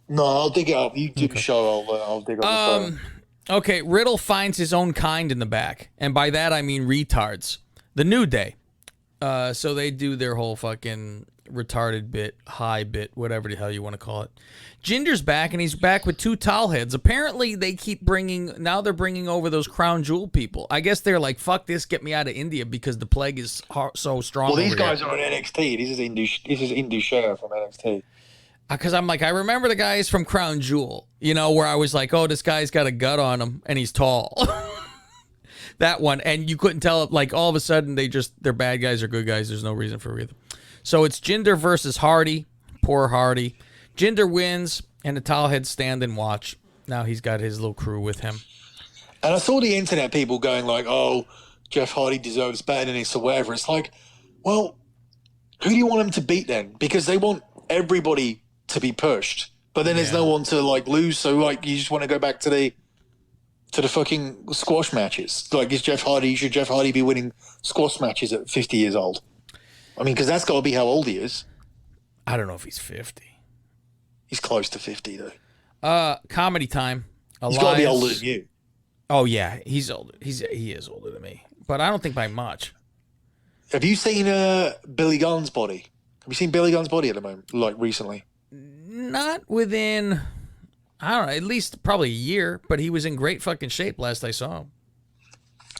Speaker 2: No, I'll dig it up. You do the show, I'll dig up the phone.
Speaker 1: Okay, Riddle finds his own kind in the back. And by that, I mean retards. The New Day. So they do their whole fucking retarded bit, high bit, whatever the hell you want to call it. Jinder's back, and he's back with two towel heads. Apparently, they keep now they're bringing over those Crown Jewel people. I guess they're like, fuck this, get me out of India because the plague is so strong.
Speaker 2: Well, these guys are on NXT. This is Indu Share from NXT.
Speaker 1: Because I'm like, I remember the guys from Crown Jewel, where I was like, oh, this guy's got a gut on him, and he's tall. That one, and you couldn't tell, like, all of a sudden, they're bad guys or good guys. There's no reason for either. So it's Jinder versus Hardy. Poor Hardy. Jinder wins, and the towelheads stand and watch. Now he's got his little crew with him.
Speaker 2: And I saw the internet people going like, oh, Jeff Hardy deserves better than this or whatever. It's like, well, who do you want him to beat then? Because they want everybody to be pushed. But then there's no one to, like, lose. So, like, you just want to go back to the fucking squash matches. Like, should Jeff Hardy be winning squash matches at 50 years old? I mean, because that's got to be how old he is.
Speaker 1: I don't know if he's 50.
Speaker 2: He's close to 50, though.
Speaker 1: Comedy time.
Speaker 2: He's got to be older than you.
Speaker 1: Oh, yeah. He's older. He is older than me. But I don't think by much.
Speaker 2: Have you seen Billy Gunn's body? Have you seen Billy Gunn's body at the moment, like, recently?
Speaker 1: Not within, I don't know, at least probably a year. But he was in great fucking shape last I saw him.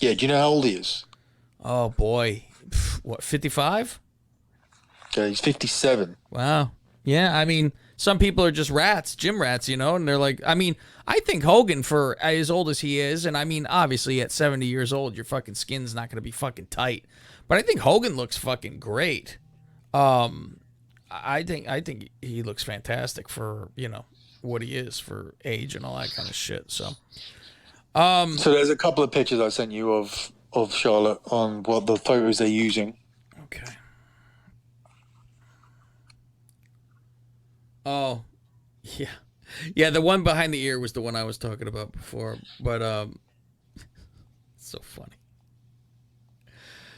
Speaker 2: Yeah, do you know how old he is?
Speaker 1: Oh, boy. What, 55?
Speaker 2: Yeah, he's 57.
Speaker 1: Wow. Yeah, I mean, some people are just rats, gym rats, and they're like, I mean, I think Hogan, for as old as he is, and I mean, obviously at 70 years old, your fucking skin's not going to be fucking tight. But I think Hogan looks fucking great. I think he looks fantastic for, what he is for age and all that kind of shit. So
Speaker 2: there's a couple of pictures I sent you of Charlotte on what the photos they're using.
Speaker 1: Okay. Oh, yeah. Yeah, the one behind the ear was the one I was talking about before, but it's so funny.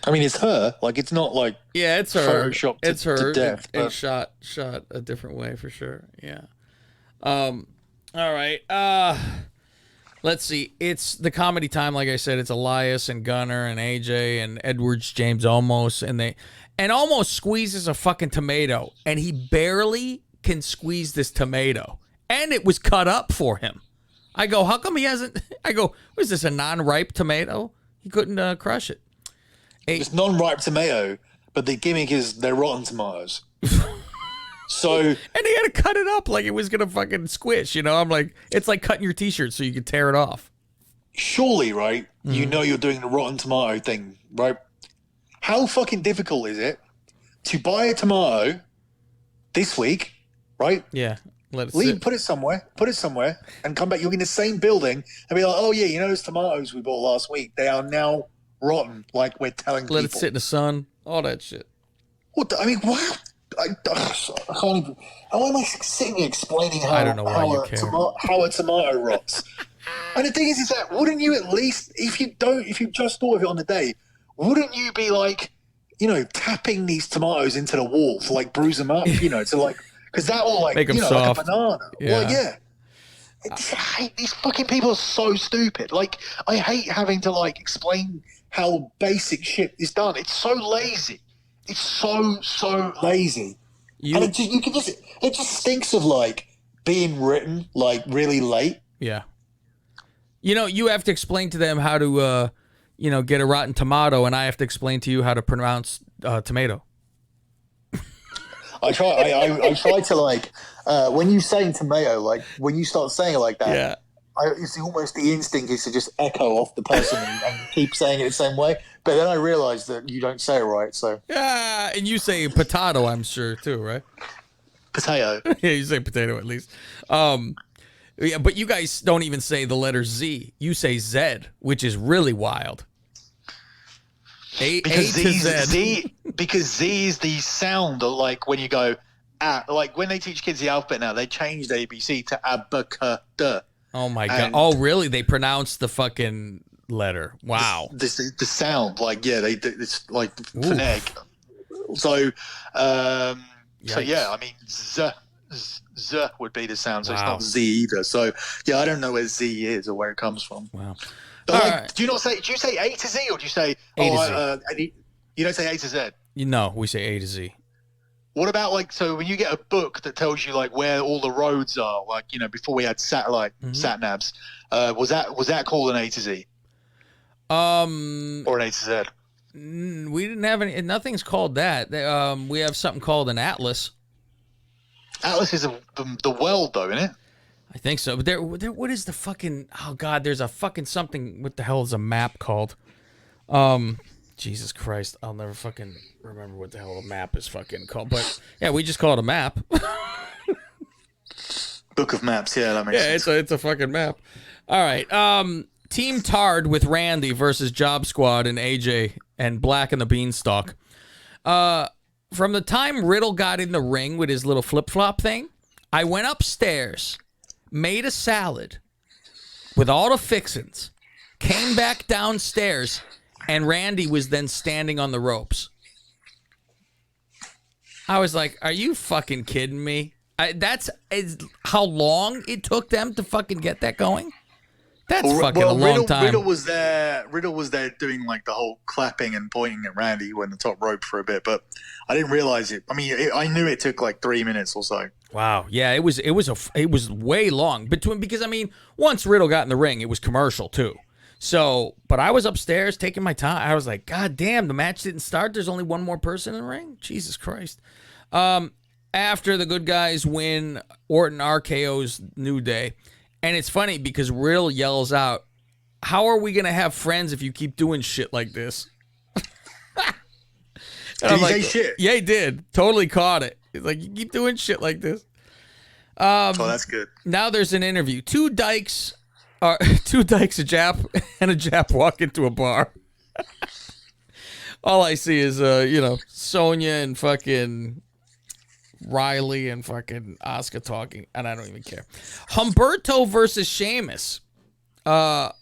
Speaker 2: I mean, it's her. Like, it's not like
Speaker 1: it's her.
Speaker 2: Photoshopped
Speaker 1: It's her
Speaker 2: to death,
Speaker 1: and shot a different way for sure. Yeah. All right. Let's see. It's the comedy time. Like I said, it's Elias and Gunner and AJ and Edwards James Almost, and Almost squeezes a fucking tomato, and he barely can squeeze this tomato, and it was cut up for him. I go, how come he hasn't? I go, was this a non-ripe tomato? He couldn't crush it.
Speaker 2: It's non-ripe tomato, but the gimmick is they're rotten tomatoes. So,
Speaker 1: and he had to cut it up like it was gonna fucking squish. I'm like, it's like cutting your T-shirt so you can tear it off.
Speaker 2: Surely, right? You know you're doing the rotten tomato thing, right? How fucking difficult is it to buy a tomato this week, right?
Speaker 1: Yeah. Let it sit.
Speaker 2: Put it somewhere, and come back. You're in the same building and be like, oh yeah, those tomatoes we bought last week, they are now rotten, like we're telling people.
Speaker 1: Let it sit in the sun, all that shit.
Speaker 2: What? I mean, wow. I can't even. How am I sitting here explaining how,
Speaker 1: I don't know why you care.
Speaker 2: How a tomato rots? And the thing is that wouldn't you at least, if you just thought of it on the day, wouldn't you be like, tapping these tomatoes into the wall to like bruise them up, to like, because that will like,
Speaker 1: make them soft.
Speaker 2: Like a banana.
Speaker 1: Yeah.
Speaker 2: Well, yeah. I hate these fucking people are so stupid. Like, I hate having to like explain how basic shit is done. It's so lazy. It's so lazy. And it just stinks of like being written like really late.
Speaker 1: Yeah. You have to explain to them how to, get a rotten tomato, and I have to explain to you how to pronounce tomato.
Speaker 2: I try to like when you say tomato, like when you start saying it like that.
Speaker 1: Yeah.
Speaker 2: It's almost the instinct is to just echo off the person and keep saying it the same way. But then I realized that you don't say it right, so.
Speaker 1: Yeah, and you say potato, I'm sure, too, right?
Speaker 2: Potato.
Speaker 1: Yeah, you say potato at least. Yeah, but you guys don't even say the letter Z. You say Z, which is really wild. A to Z.
Speaker 2: Because Z is the sound of, like, when you go, like, when they teach kids the alphabet now, they changed ABC to abacada.
Speaker 1: Oh, my God. Oh, really? They pronounced the fucking letter. Wow.
Speaker 2: The sound, like, yeah, it's like phonetic. So, yeah, I mean, Z would be the sound, so It's not Z either. So, yeah, I don't know where Z is or where it comes from.
Speaker 1: Wow.
Speaker 2: But, like, do you say A to Z, or do you say
Speaker 1: A to
Speaker 2: Z? You don't say A to Z?
Speaker 1: No, we say A to Z.
Speaker 2: What about, like, so when you get a book that tells you, like, where all the roads are, like, you know, before we had satellite sat-navs, was that called an A to Z? Or an A to Z?
Speaker 1: We didn't have any. Nothing's called that. We have something called an atlas.
Speaker 2: Atlas is the world, though, isn't it?
Speaker 1: I think so. But there. What is the fucking? Oh God, there's a fucking something. What the hell is a map called? Jesus Christ, I'll never fucking remember what the hell a map is fucking called. But yeah, we just call it a map.
Speaker 2: Book of maps. Yeah, that makes sense.
Speaker 1: Yeah, it's a fucking map. All right. Team Tard with Randy versus Job Squad and AJ and Black and the Beanstalk. From the time Riddle got in the ring with his little flip-flop thing, I went upstairs, made a salad with all the fixins, came back downstairs, and Randy was then standing on the ropes. I was like, are you fucking kidding me? That's how long it took them to fucking get that going? That's fucking a long time.
Speaker 2: Riddle was there doing, like, the whole clapping and pointing at Randy when the top rope for a bit, but I didn't realize it. I mean, I knew it took like 3 minutes or so.
Speaker 1: Wow. Yeah, it was way long because I mean, once Riddle got in the ring, it was commercial too. So, but I was upstairs taking my time. I was like, God damn, the match didn't start. There's only one more person in the ring. Jesus Christ. After the good guys win, Orton RKO's New Day. And it's funny because Riddle yells out, how are we going to have friends if you keep doing shit like this?
Speaker 2: Did he say shit?
Speaker 1: Yeah, he did. Totally caught it. He's like, you keep doing shit like this.
Speaker 2: That's good.
Speaker 1: Now there's an interview. Two dykes, a Jap, and a Jap walk into a bar. All I see is, Sonya and fucking Riley and fucking Asuka talking, and I don't even care. Humberto versus Sheamus. Humberto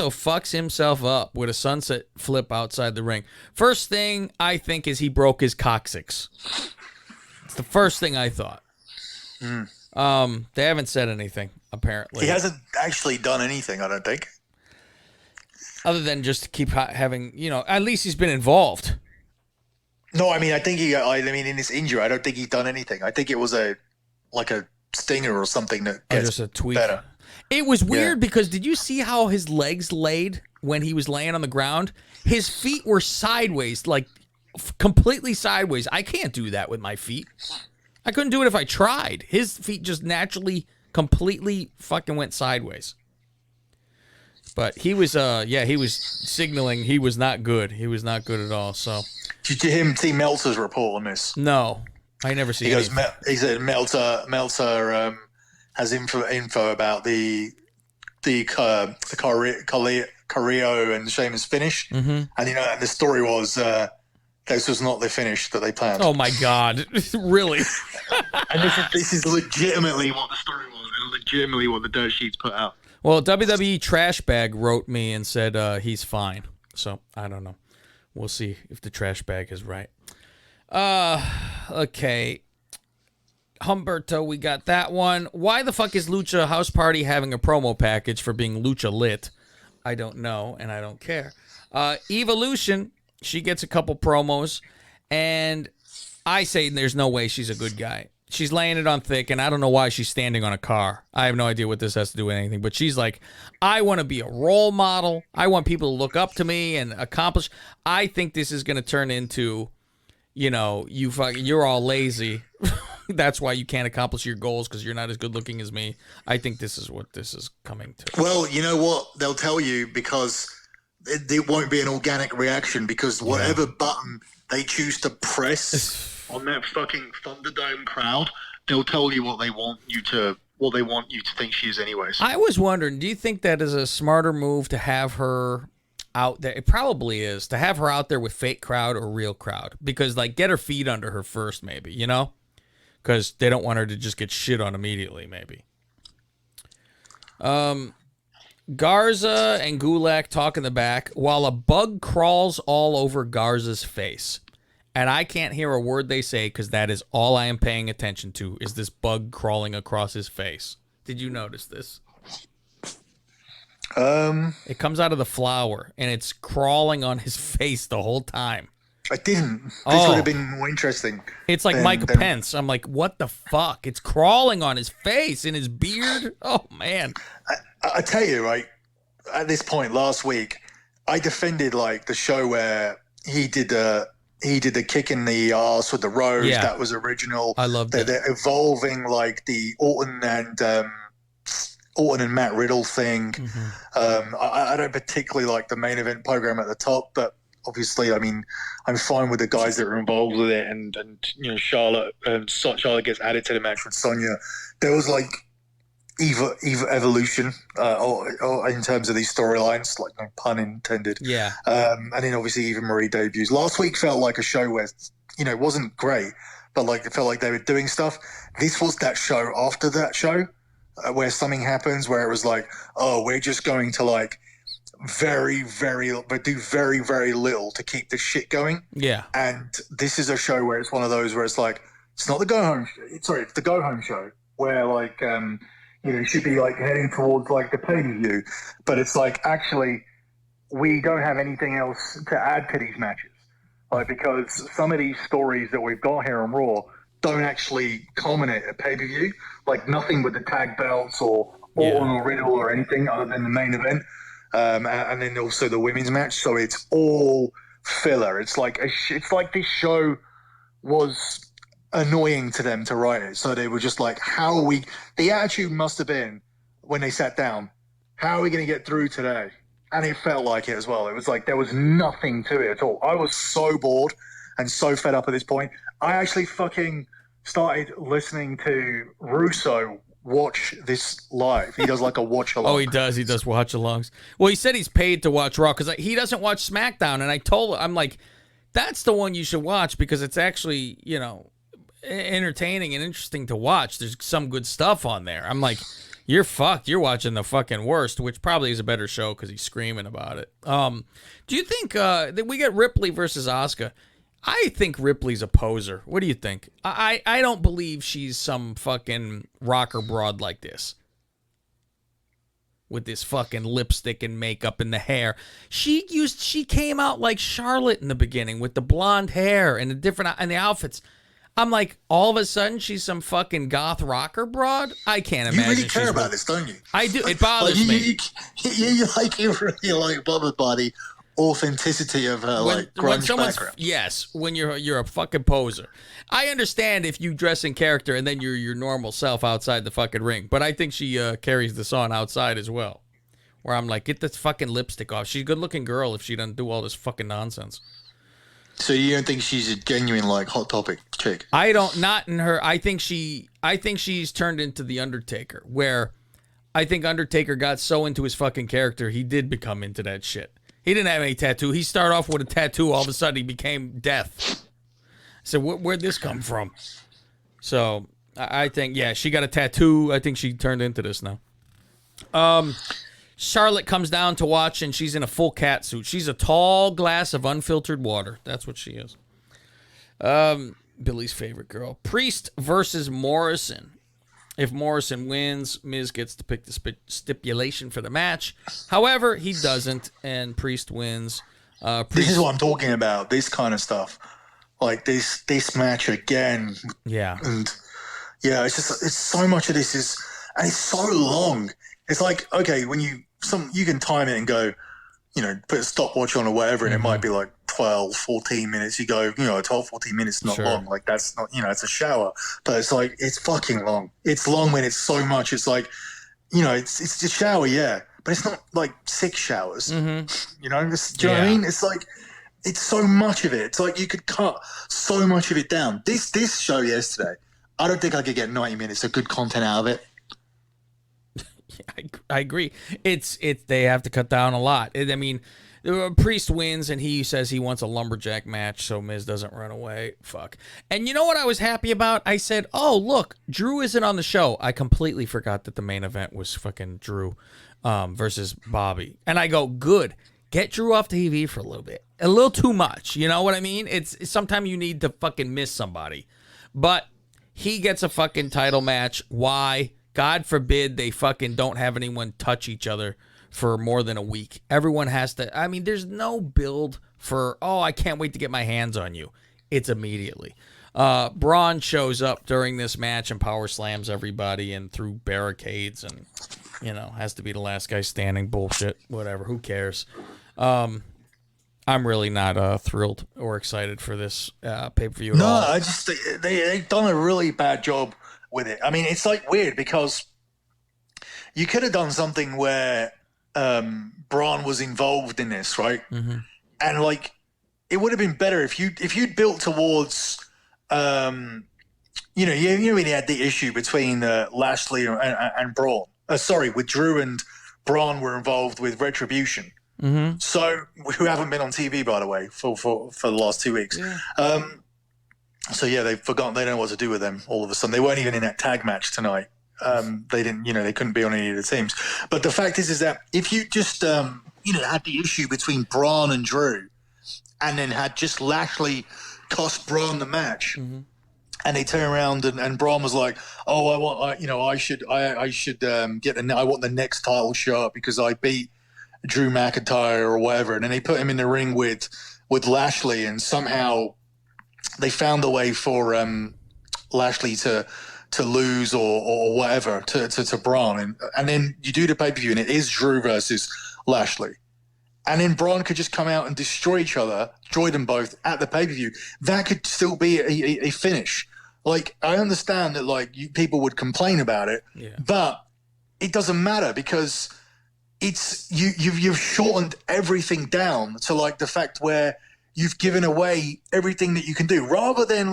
Speaker 1: fucks himself up with a sunset flip outside the ring. First thing I think is he broke his coccyx. It's the first thing I thought. They haven't said anything, apparently.
Speaker 2: He hasn't actually done anything, I don't think.
Speaker 1: Other than just to keep having, at least he's been involved.
Speaker 2: No, I mean, in his injury, I don't think he's done anything. I think it was a stinger or something that gets
Speaker 1: just a tweak.
Speaker 2: Better.
Speaker 1: It was weird because did you see how his legs laid when he was laying on the ground? His feet were sideways, like completely sideways. I can't do that with my feet. I couldn't do it if I tried. His feet just naturally, completely fucking went sideways. But he was, he was signaling he was not good. He was not good at all. So,
Speaker 2: did you see Meltzer's report on this?
Speaker 1: No, I never see.
Speaker 2: He said Meltzer has info about the Carrillo and Sheamus finish, and and the story was this was not the finish that they planned.
Speaker 1: Oh my God, really?
Speaker 2: And this is legitimately what the story was, and legitimately what the dirt sheets put out.
Speaker 1: Well, WWE Trash Bag wrote me and said he's fine. So, I don't know. We'll see if the Trash Bag is right. Okay. Humberto, we got that one. Why the fuck is Lucha House Party having a promo package for being Lucha Lit? I don't know, and I don't care. Evolution, she gets a couple promos, and I say there's no way she's a good guy. She's laying it on thick, and I don't know why she's standing on a car. I have no idea what this has to do with anything, but she's like, I want to be a role model. I want people to look up to me and accomplish. I think this is going to turn into, you're all lazy. That's why you can't accomplish your goals because you're not as good looking as me. I think this is what this is coming to.
Speaker 2: Well, you know what? They'll tell you because it won't be an organic reaction because whatever button they choose to press on that fucking Thunderdome crowd, they'll tell you what they want you to think she is anyways.
Speaker 1: I was wondering, do you think that is a smarter move to have her out there? It probably is, to have her out there with fake crowd or real crowd, because like get her feet under her first, maybe, you know, because they don't want her to just get shit on immediately, maybe. Garza and Gulak talk in the back while a bug crawls all over Garza's face. And I can't hear a word they say because that is all I am paying attention to is this bug crawling across his face. Did you notice this? It comes out of the flower and it's crawling on his face the whole time.
Speaker 2: I didn't. This would have been more interesting.
Speaker 1: It's like Mike Pence. I'm like, what the fuck? It's crawling on his face and his beard. Oh, man.
Speaker 2: I tell you, right, at this point last week, I defended like the show where he did the kick in the arse with the rose.
Speaker 1: Yeah.
Speaker 2: That was original.
Speaker 1: I love that.
Speaker 2: They're evolving like the Orton and Matt Riddle thing.
Speaker 1: Mm-hmm.
Speaker 2: I don't particularly like the main event program at the top, but obviously, I mean, I'm fine with the guys that are involved with it, and you know, Charlotte gets added to the match with Sonya. There was like Eva evolution, or in terms of these storylines, like no pun intended.
Speaker 1: Yeah.
Speaker 2: And then obviously Eva Marie debuts. Last week felt like a show where, you know, it wasn't great, but like it felt like they were doing stuff. This was that show after that show where something happens where it was like, oh, we're just going to like do very, very little to keep this shit going.
Speaker 1: Yeah.
Speaker 2: And this is a show where it's one of those where it's like, it's not the go home. It's the go home show where like, you know, you should be like heading towards like the pay-per-view, but it's like actually we don't have anything else to add to these matches, like because some of these stories that we've got here on Raw don't actually culminate at pay-per-view, like nothing with the tag belts or Orton or Riddle or anything other than the main event, and then also the women's match. So it's all filler. It's like this show was annoying to them to write it, so they were just like, how are we, the attitude must have been when they sat down, how are we going to get through today? And it felt like it as well. It was like there was nothing to it at all. I was so bored and so fed up at this point. I actually fucking started listening to Russo watch this live. He does like a watch along.
Speaker 1: Oh, he does watch alongs. Well, he said he's paid to watch Raw because he doesn't watch Smackdown, and I told him, I'm like, that's the one you should watch because it's actually, you know, entertaining and interesting to watch. There's some good stuff on there. I'm like, you're fucked. You're watching the fucking worst, which probably is a better show because he's screaming about it. Do you think that we get Ripley versus Asuka? I think Ripley's a poser. What do you think? I don't believe she's some fucking rocker broad like this. With this fucking lipstick and makeup and the hair. She came out like Charlotte in the beginning with the blonde hair and the outfits. I'm like, all of a sudden, she's some fucking goth rocker broad? I can't imagine.
Speaker 2: You really care about this, don't you?
Speaker 1: I do. It bothers me.
Speaker 2: You really like bothered by the authenticity of her, like, grunge background.
Speaker 1: Yes, when you're a fucking poser. I understand if you dress in character and then you're your normal self outside the fucking ring, but I think she carries this on outside as well. Where I'm like, get this fucking lipstick off. She's a good-looking girl if she doesn't do all this fucking nonsense.
Speaker 2: So you don't think she's a genuine like Hot Topic chick?
Speaker 1: I don't. Not in her. I think she's turned into the Undertaker, where I think Undertaker got so into his fucking character, he did become into that shit. He didn't have any tattoo. He started off with a tattoo. All of a sudden, he became death. So where'd this come from? So I think, yeah, she got a tattoo. I think she turned into this now. Charlotte comes down to watch, and she's in a full cat suit. She's a tall glass of unfiltered water. That's what she is. Billy's favorite girl. Priest versus Morrison. If Morrison wins, Miz gets to pick the stipulation for the match. However, he doesn't, and Priest wins.
Speaker 2: This is what I'm talking about. This kind of stuff, like this match again.
Speaker 1: Yeah,
Speaker 2: and yeah, it's so much of this is, and it's so long. It's like, okay, when you can time it and go, you know, put a stopwatch on or whatever, and it might be like 12, 14 minutes. You go, you know, 12, 14 minutes is not long. Like, that's not, you know, it's a shower. But it's like, it's fucking long. It's long when it's so much. It's like, you know, it's a shower, yeah. but it's not like 6 showers.
Speaker 1: Mm-hmm.
Speaker 2: You know, do you know what I mean? It's like, it's so much of it. It's like you could cut so much of it down. This show yesterday, I don't think I could get 90 minutes of good content out of it.
Speaker 1: I agree. It's they have to cut down a lot. I mean, Priest wins and he says he wants a lumberjack match so Miz doesn't run away. Fuck. And you know what I was happy about? I said, oh, look, Drew isn't on the show. I completely forgot that the main event was fucking Drew versus Bobby. And I go, good. Get Drew off TV for a little bit. A little too much. You know what I mean? It's sometimes you need to fucking miss somebody. But he gets a fucking title match. Why? God forbid they fucking don't have anyone touch each other for more than a week. Everyone has to. I mean, there's no build for, oh, I can't wait to get my hands on you. It's immediately. Braun shows up during this match and power slams everybody and through barricades and, you know, has to be the last guy standing. Bullshit. Whatever. Who cares? I'm really not thrilled or excited for this pay-per-view at all.
Speaker 2: I just they've done a really bad job with it. I mean, it's like weird because you could have done something where Braun was involved in this, right? Mm-hmm. And like, it would have been better if you'd built towards, you really had the issue between Lashley and Braun. With Drew and Braun were involved with Retribution. Mm-hmm. So, who haven't been on TV, by the way, for the last 2 weeks. Yeah. So yeah, they've forgotten. They don't know what to do with them. All of a sudden, they weren't even in that tag match tonight. They didn't, they couldn't be on any of the teams. But the fact is that if you just, had the issue between Braun and Drew, and then had just Lashley cost Braun the match, mm-hmm. and they turn around and Braun was like, "Oh, I want the next title shot because I beat Drew McIntyre or whatever," and then they put him in the ring with Lashley, and somehow they found a way for Lashley to lose or whatever to Braun, and then you do the pay-per-view and it is Drew versus Lashley, and then Braun could just come out and destroy them both at the pay-per-view. That could still be a finish. Like, I understand that people would complain about it, but it doesn't matter because it's you've shortened everything down to the fact where you've given away everything that you can do, rather than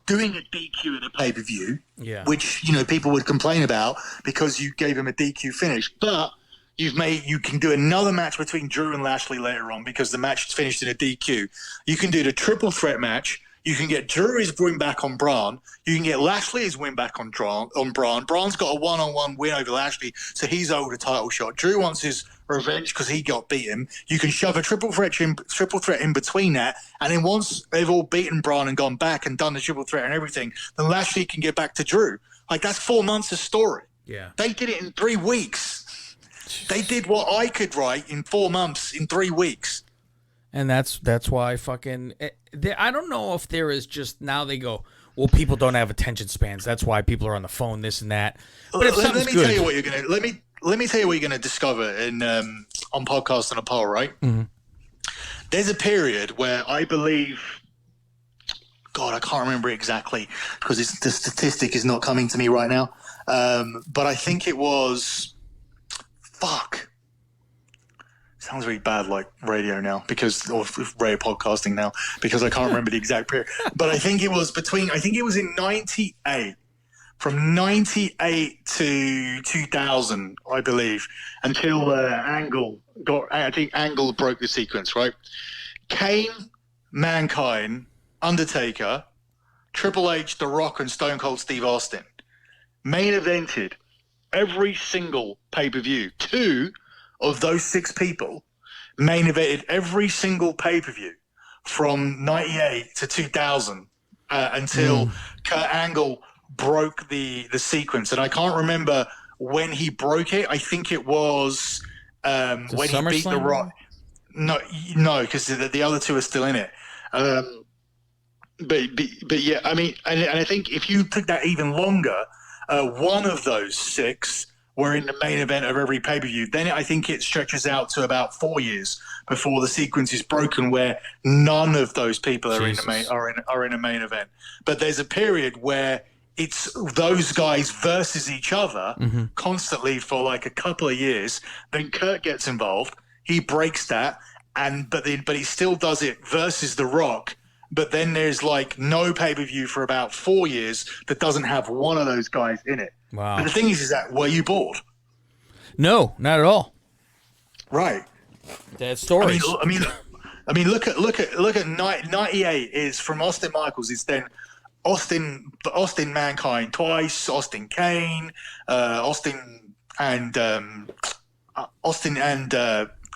Speaker 2: doing a DQ at a pay-per-view, which people would complain about because you gave him a DQ finish. But you can do another match between Drew and Lashley later on because the match is finished in a DQ. You can do the triple threat match. You can get Drew's win back on Braun. You can get Lashley's win back on Braun. Braun's got a one-on-one win over Lashley, so he's owed a title shot. Drew wants his revenge because he got beaten. You can shove a triple threat in between that, and then once they've all beaten Braun and gone back and done the triple threat and everything, then Lashley can get back to Drew. That's 4 months of story.
Speaker 1: Yeah. They
Speaker 2: did it in 3 weeks. They did what I could write in 4 months in 3 weeks.
Speaker 1: And that's why fucking I don't know if there is just now they go, well, people don't have attention spans. That's why people are on the phone, this and that. But if
Speaker 2: let me tell you what you're gonna let me tell you what you're gonna discover in on Podcast and a Poll, right? Mm-hmm. There's a period where I believe, God, I can't remember exactly because the statistic is not coming to me right now. But I think it was, sounds really bad radio now or radio podcasting now because I can't remember the exact period. But I think it was in 98, from 98 to 2000, I believe, until Angle broke the sequence, right? Kane, Mankind, Undertaker, Triple H, The Rock, and Stone Cold Steve Austin main evented every single pay-per-view. 2 of those 6 people main evented every single pay-per-view from 98 to 2000 until Kurt Angle broke the sequence. And I can't remember when he broke it. I think it was when he beat The Rock. No, because the other 2 are still in it. But yeah, I mean, and I think if you took that even longer, one of those 6 were in the main event of every pay-per-view. Then I think it stretches out to about 4 years before the sequence is broken, where none of those people are in a main event. But there's a period where it's those guys versus each other constantly for like a couple of years. Then Kurt gets involved. He breaks that, but he still does it versus The Rock. But then there's like no pay-per-view for about 4 years that doesn't have one of those guys in it.
Speaker 1: Wow.
Speaker 2: But the thing is that were you bored?
Speaker 1: No, not at all.
Speaker 2: Right.
Speaker 1: That story.
Speaker 2: I mean, look at 98 is from Austin Michaels. It's then Austin Mankind twice, Austin Kane, Austin and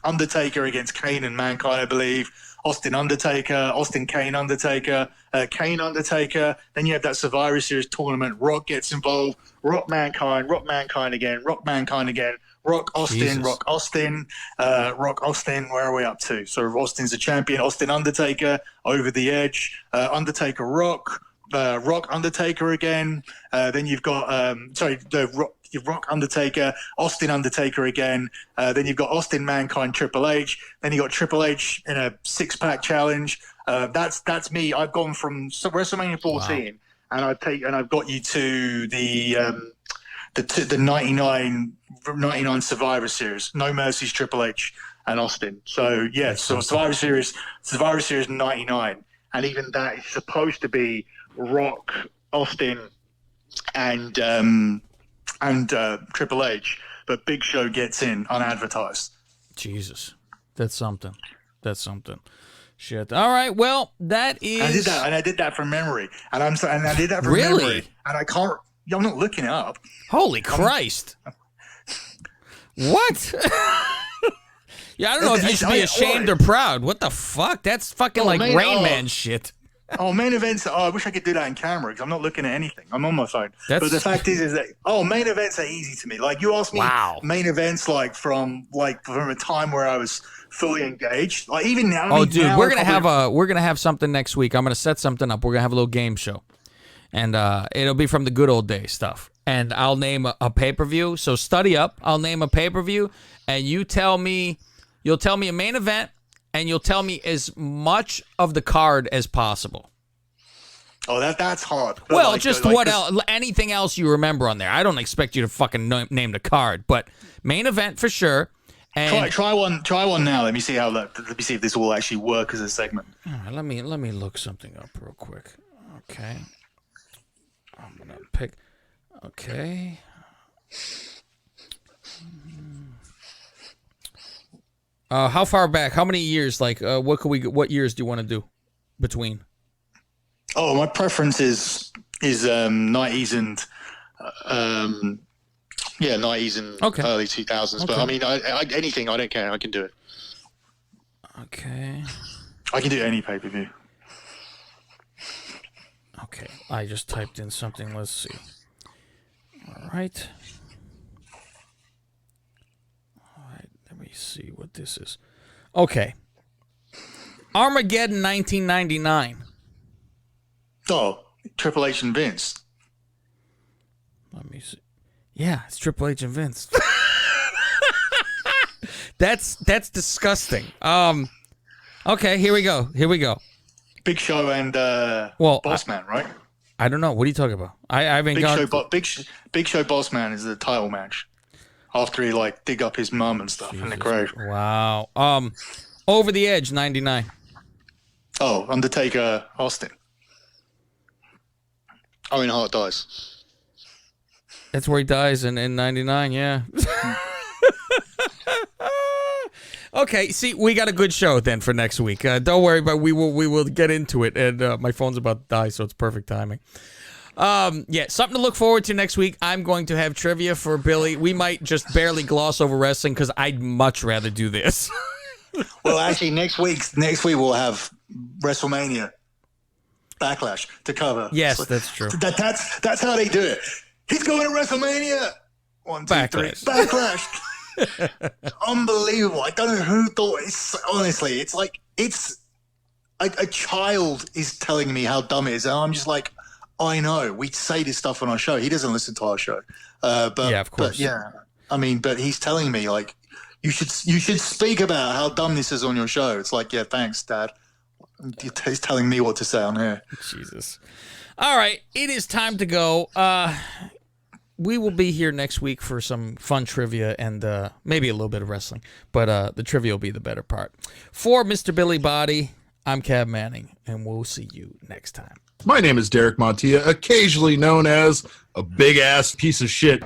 Speaker 2: Undertaker against Kane and Mankind, I believe. Austin Undertaker, Austin Kane Undertaker, Kane Undertaker. Then you have that Survivor Series tournament. Rock gets involved. Rock Mankind again. Rock Mankind again. Rock Austin,
Speaker 1: Jesus.
Speaker 2: Rock Austin, Rock Austin. Where are we up to? So Austin's a champion. Austin Undertaker over the edge. Undertaker Rock. Rock Undertaker again. Then you've got Rock Undertaker, Austin Undertaker again. Then you've got Austin Mankind Triple H. Then you got Triple H in a 6-pack challenge. That's me. I've gone from WrestleMania 14, and I've got you to the 99 Survivor Series. No Mercy's Triple H and Austin. So yeah, so Survivor Series 99, and even that is supposed to be Rock, Austin, and Triple H, but Big Show gets in unadvertised.
Speaker 1: Jesus, that's something. Shit. All right. Well, that is.
Speaker 2: I did that from memory, and I did that from
Speaker 1: Really?
Speaker 2: memory, and I can't. I'm not looking it up.
Speaker 1: Holy Christ! What? Yeah, I don't know if you should be ashamed or proud. What the fuck? That's fucking Rain Man shit.
Speaker 2: Oh, main events. Oh, I wish I could do that in camera because I'm not looking at anything. I'm on my phone. But the fact is that main events are easy to me. Like you asked me, main events from a time where I was fully engaged. Like even now.
Speaker 1: Oh, dude, we're gonna have something next week. I'm gonna set something up. We're gonna have a little game show, and it'll be from the good old days stuff. And I'll name a pay-per-view. So study up. I'll name a pay-per-view, and you'll tell me a main event. And you'll tell me as much of the card as possible.
Speaker 2: Oh, that's hard. But
Speaker 1: well, what else? Anything else you remember on there? I don't expect you to fucking name the card, but main event for sure. And
Speaker 2: try one now. Let me see if this will actually work as a segment.
Speaker 1: All right, let me look something up real quick. Okay, I'm gonna pick. Okay. How far back? How many years? Like, what years do you want to do between?
Speaker 2: Oh, my preference is 90s and 90s and early 2000s. Okay. But I mean, anything. I don't care. I can do it.
Speaker 1: Okay.
Speaker 2: I can do any pay-per-view.
Speaker 1: Okay. I just typed in something. Let's see. All right. Let me see what this is. Okay. Armageddon 1999.
Speaker 2: Oh, Triple H and Vince.
Speaker 1: Let me see. Yeah, it's Triple H and Vince. That's disgusting. Okay, here we go.
Speaker 2: Big Show and Bossman, right?
Speaker 1: I don't know. What are you talking about? I haven't
Speaker 2: Big Show Bossman is the title match. After he dig up his mum and stuff in the grave.
Speaker 1: Wow. Over the Edge 99.
Speaker 2: Oh, Undertaker Austin. Owen Hart dies.
Speaker 1: That's where he dies in 99, yeah. Okay, see, we got a good show then for next week. Don't worry, but we will get into it. And my phone's about to die, so it's perfect timing. Yeah, something to look forward to next week. I'm going to have trivia for Billy. We might just barely gloss over wrestling because I'd much rather do this.
Speaker 2: Well, actually, next week we'll have WrestleMania Backlash to cover.
Speaker 1: Yes, that's true.
Speaker 2: That's how they do it. He's going to WrestleMania. 1, 2,
Speaker 1: Backlash.
Speaker 2: 3. Backlash. Unbelievable. I don't know who thought honestly, it's like a child is telling me how dumb it is, and I'm just like, I know. We say this stuff on our show. He doesn't listen to our show. But yeah, of course. But yeah. I mean, but he's telling me you should speak about how dumb this is on your show. It's like, yeah, thanks, Dad. He's telling me what to say on here.
Speaker 1: Jesus. All right, it is time to go. We will be here next week for some fun trivia and maybe a little bit of wrestling, but the trivia will be the better part. For Mr. Billy Body, I'm Cav Manning, and we'll see you next time.
Speaker 4: My name is Derek Montilla, occasionally known as a big-ass piece of shit.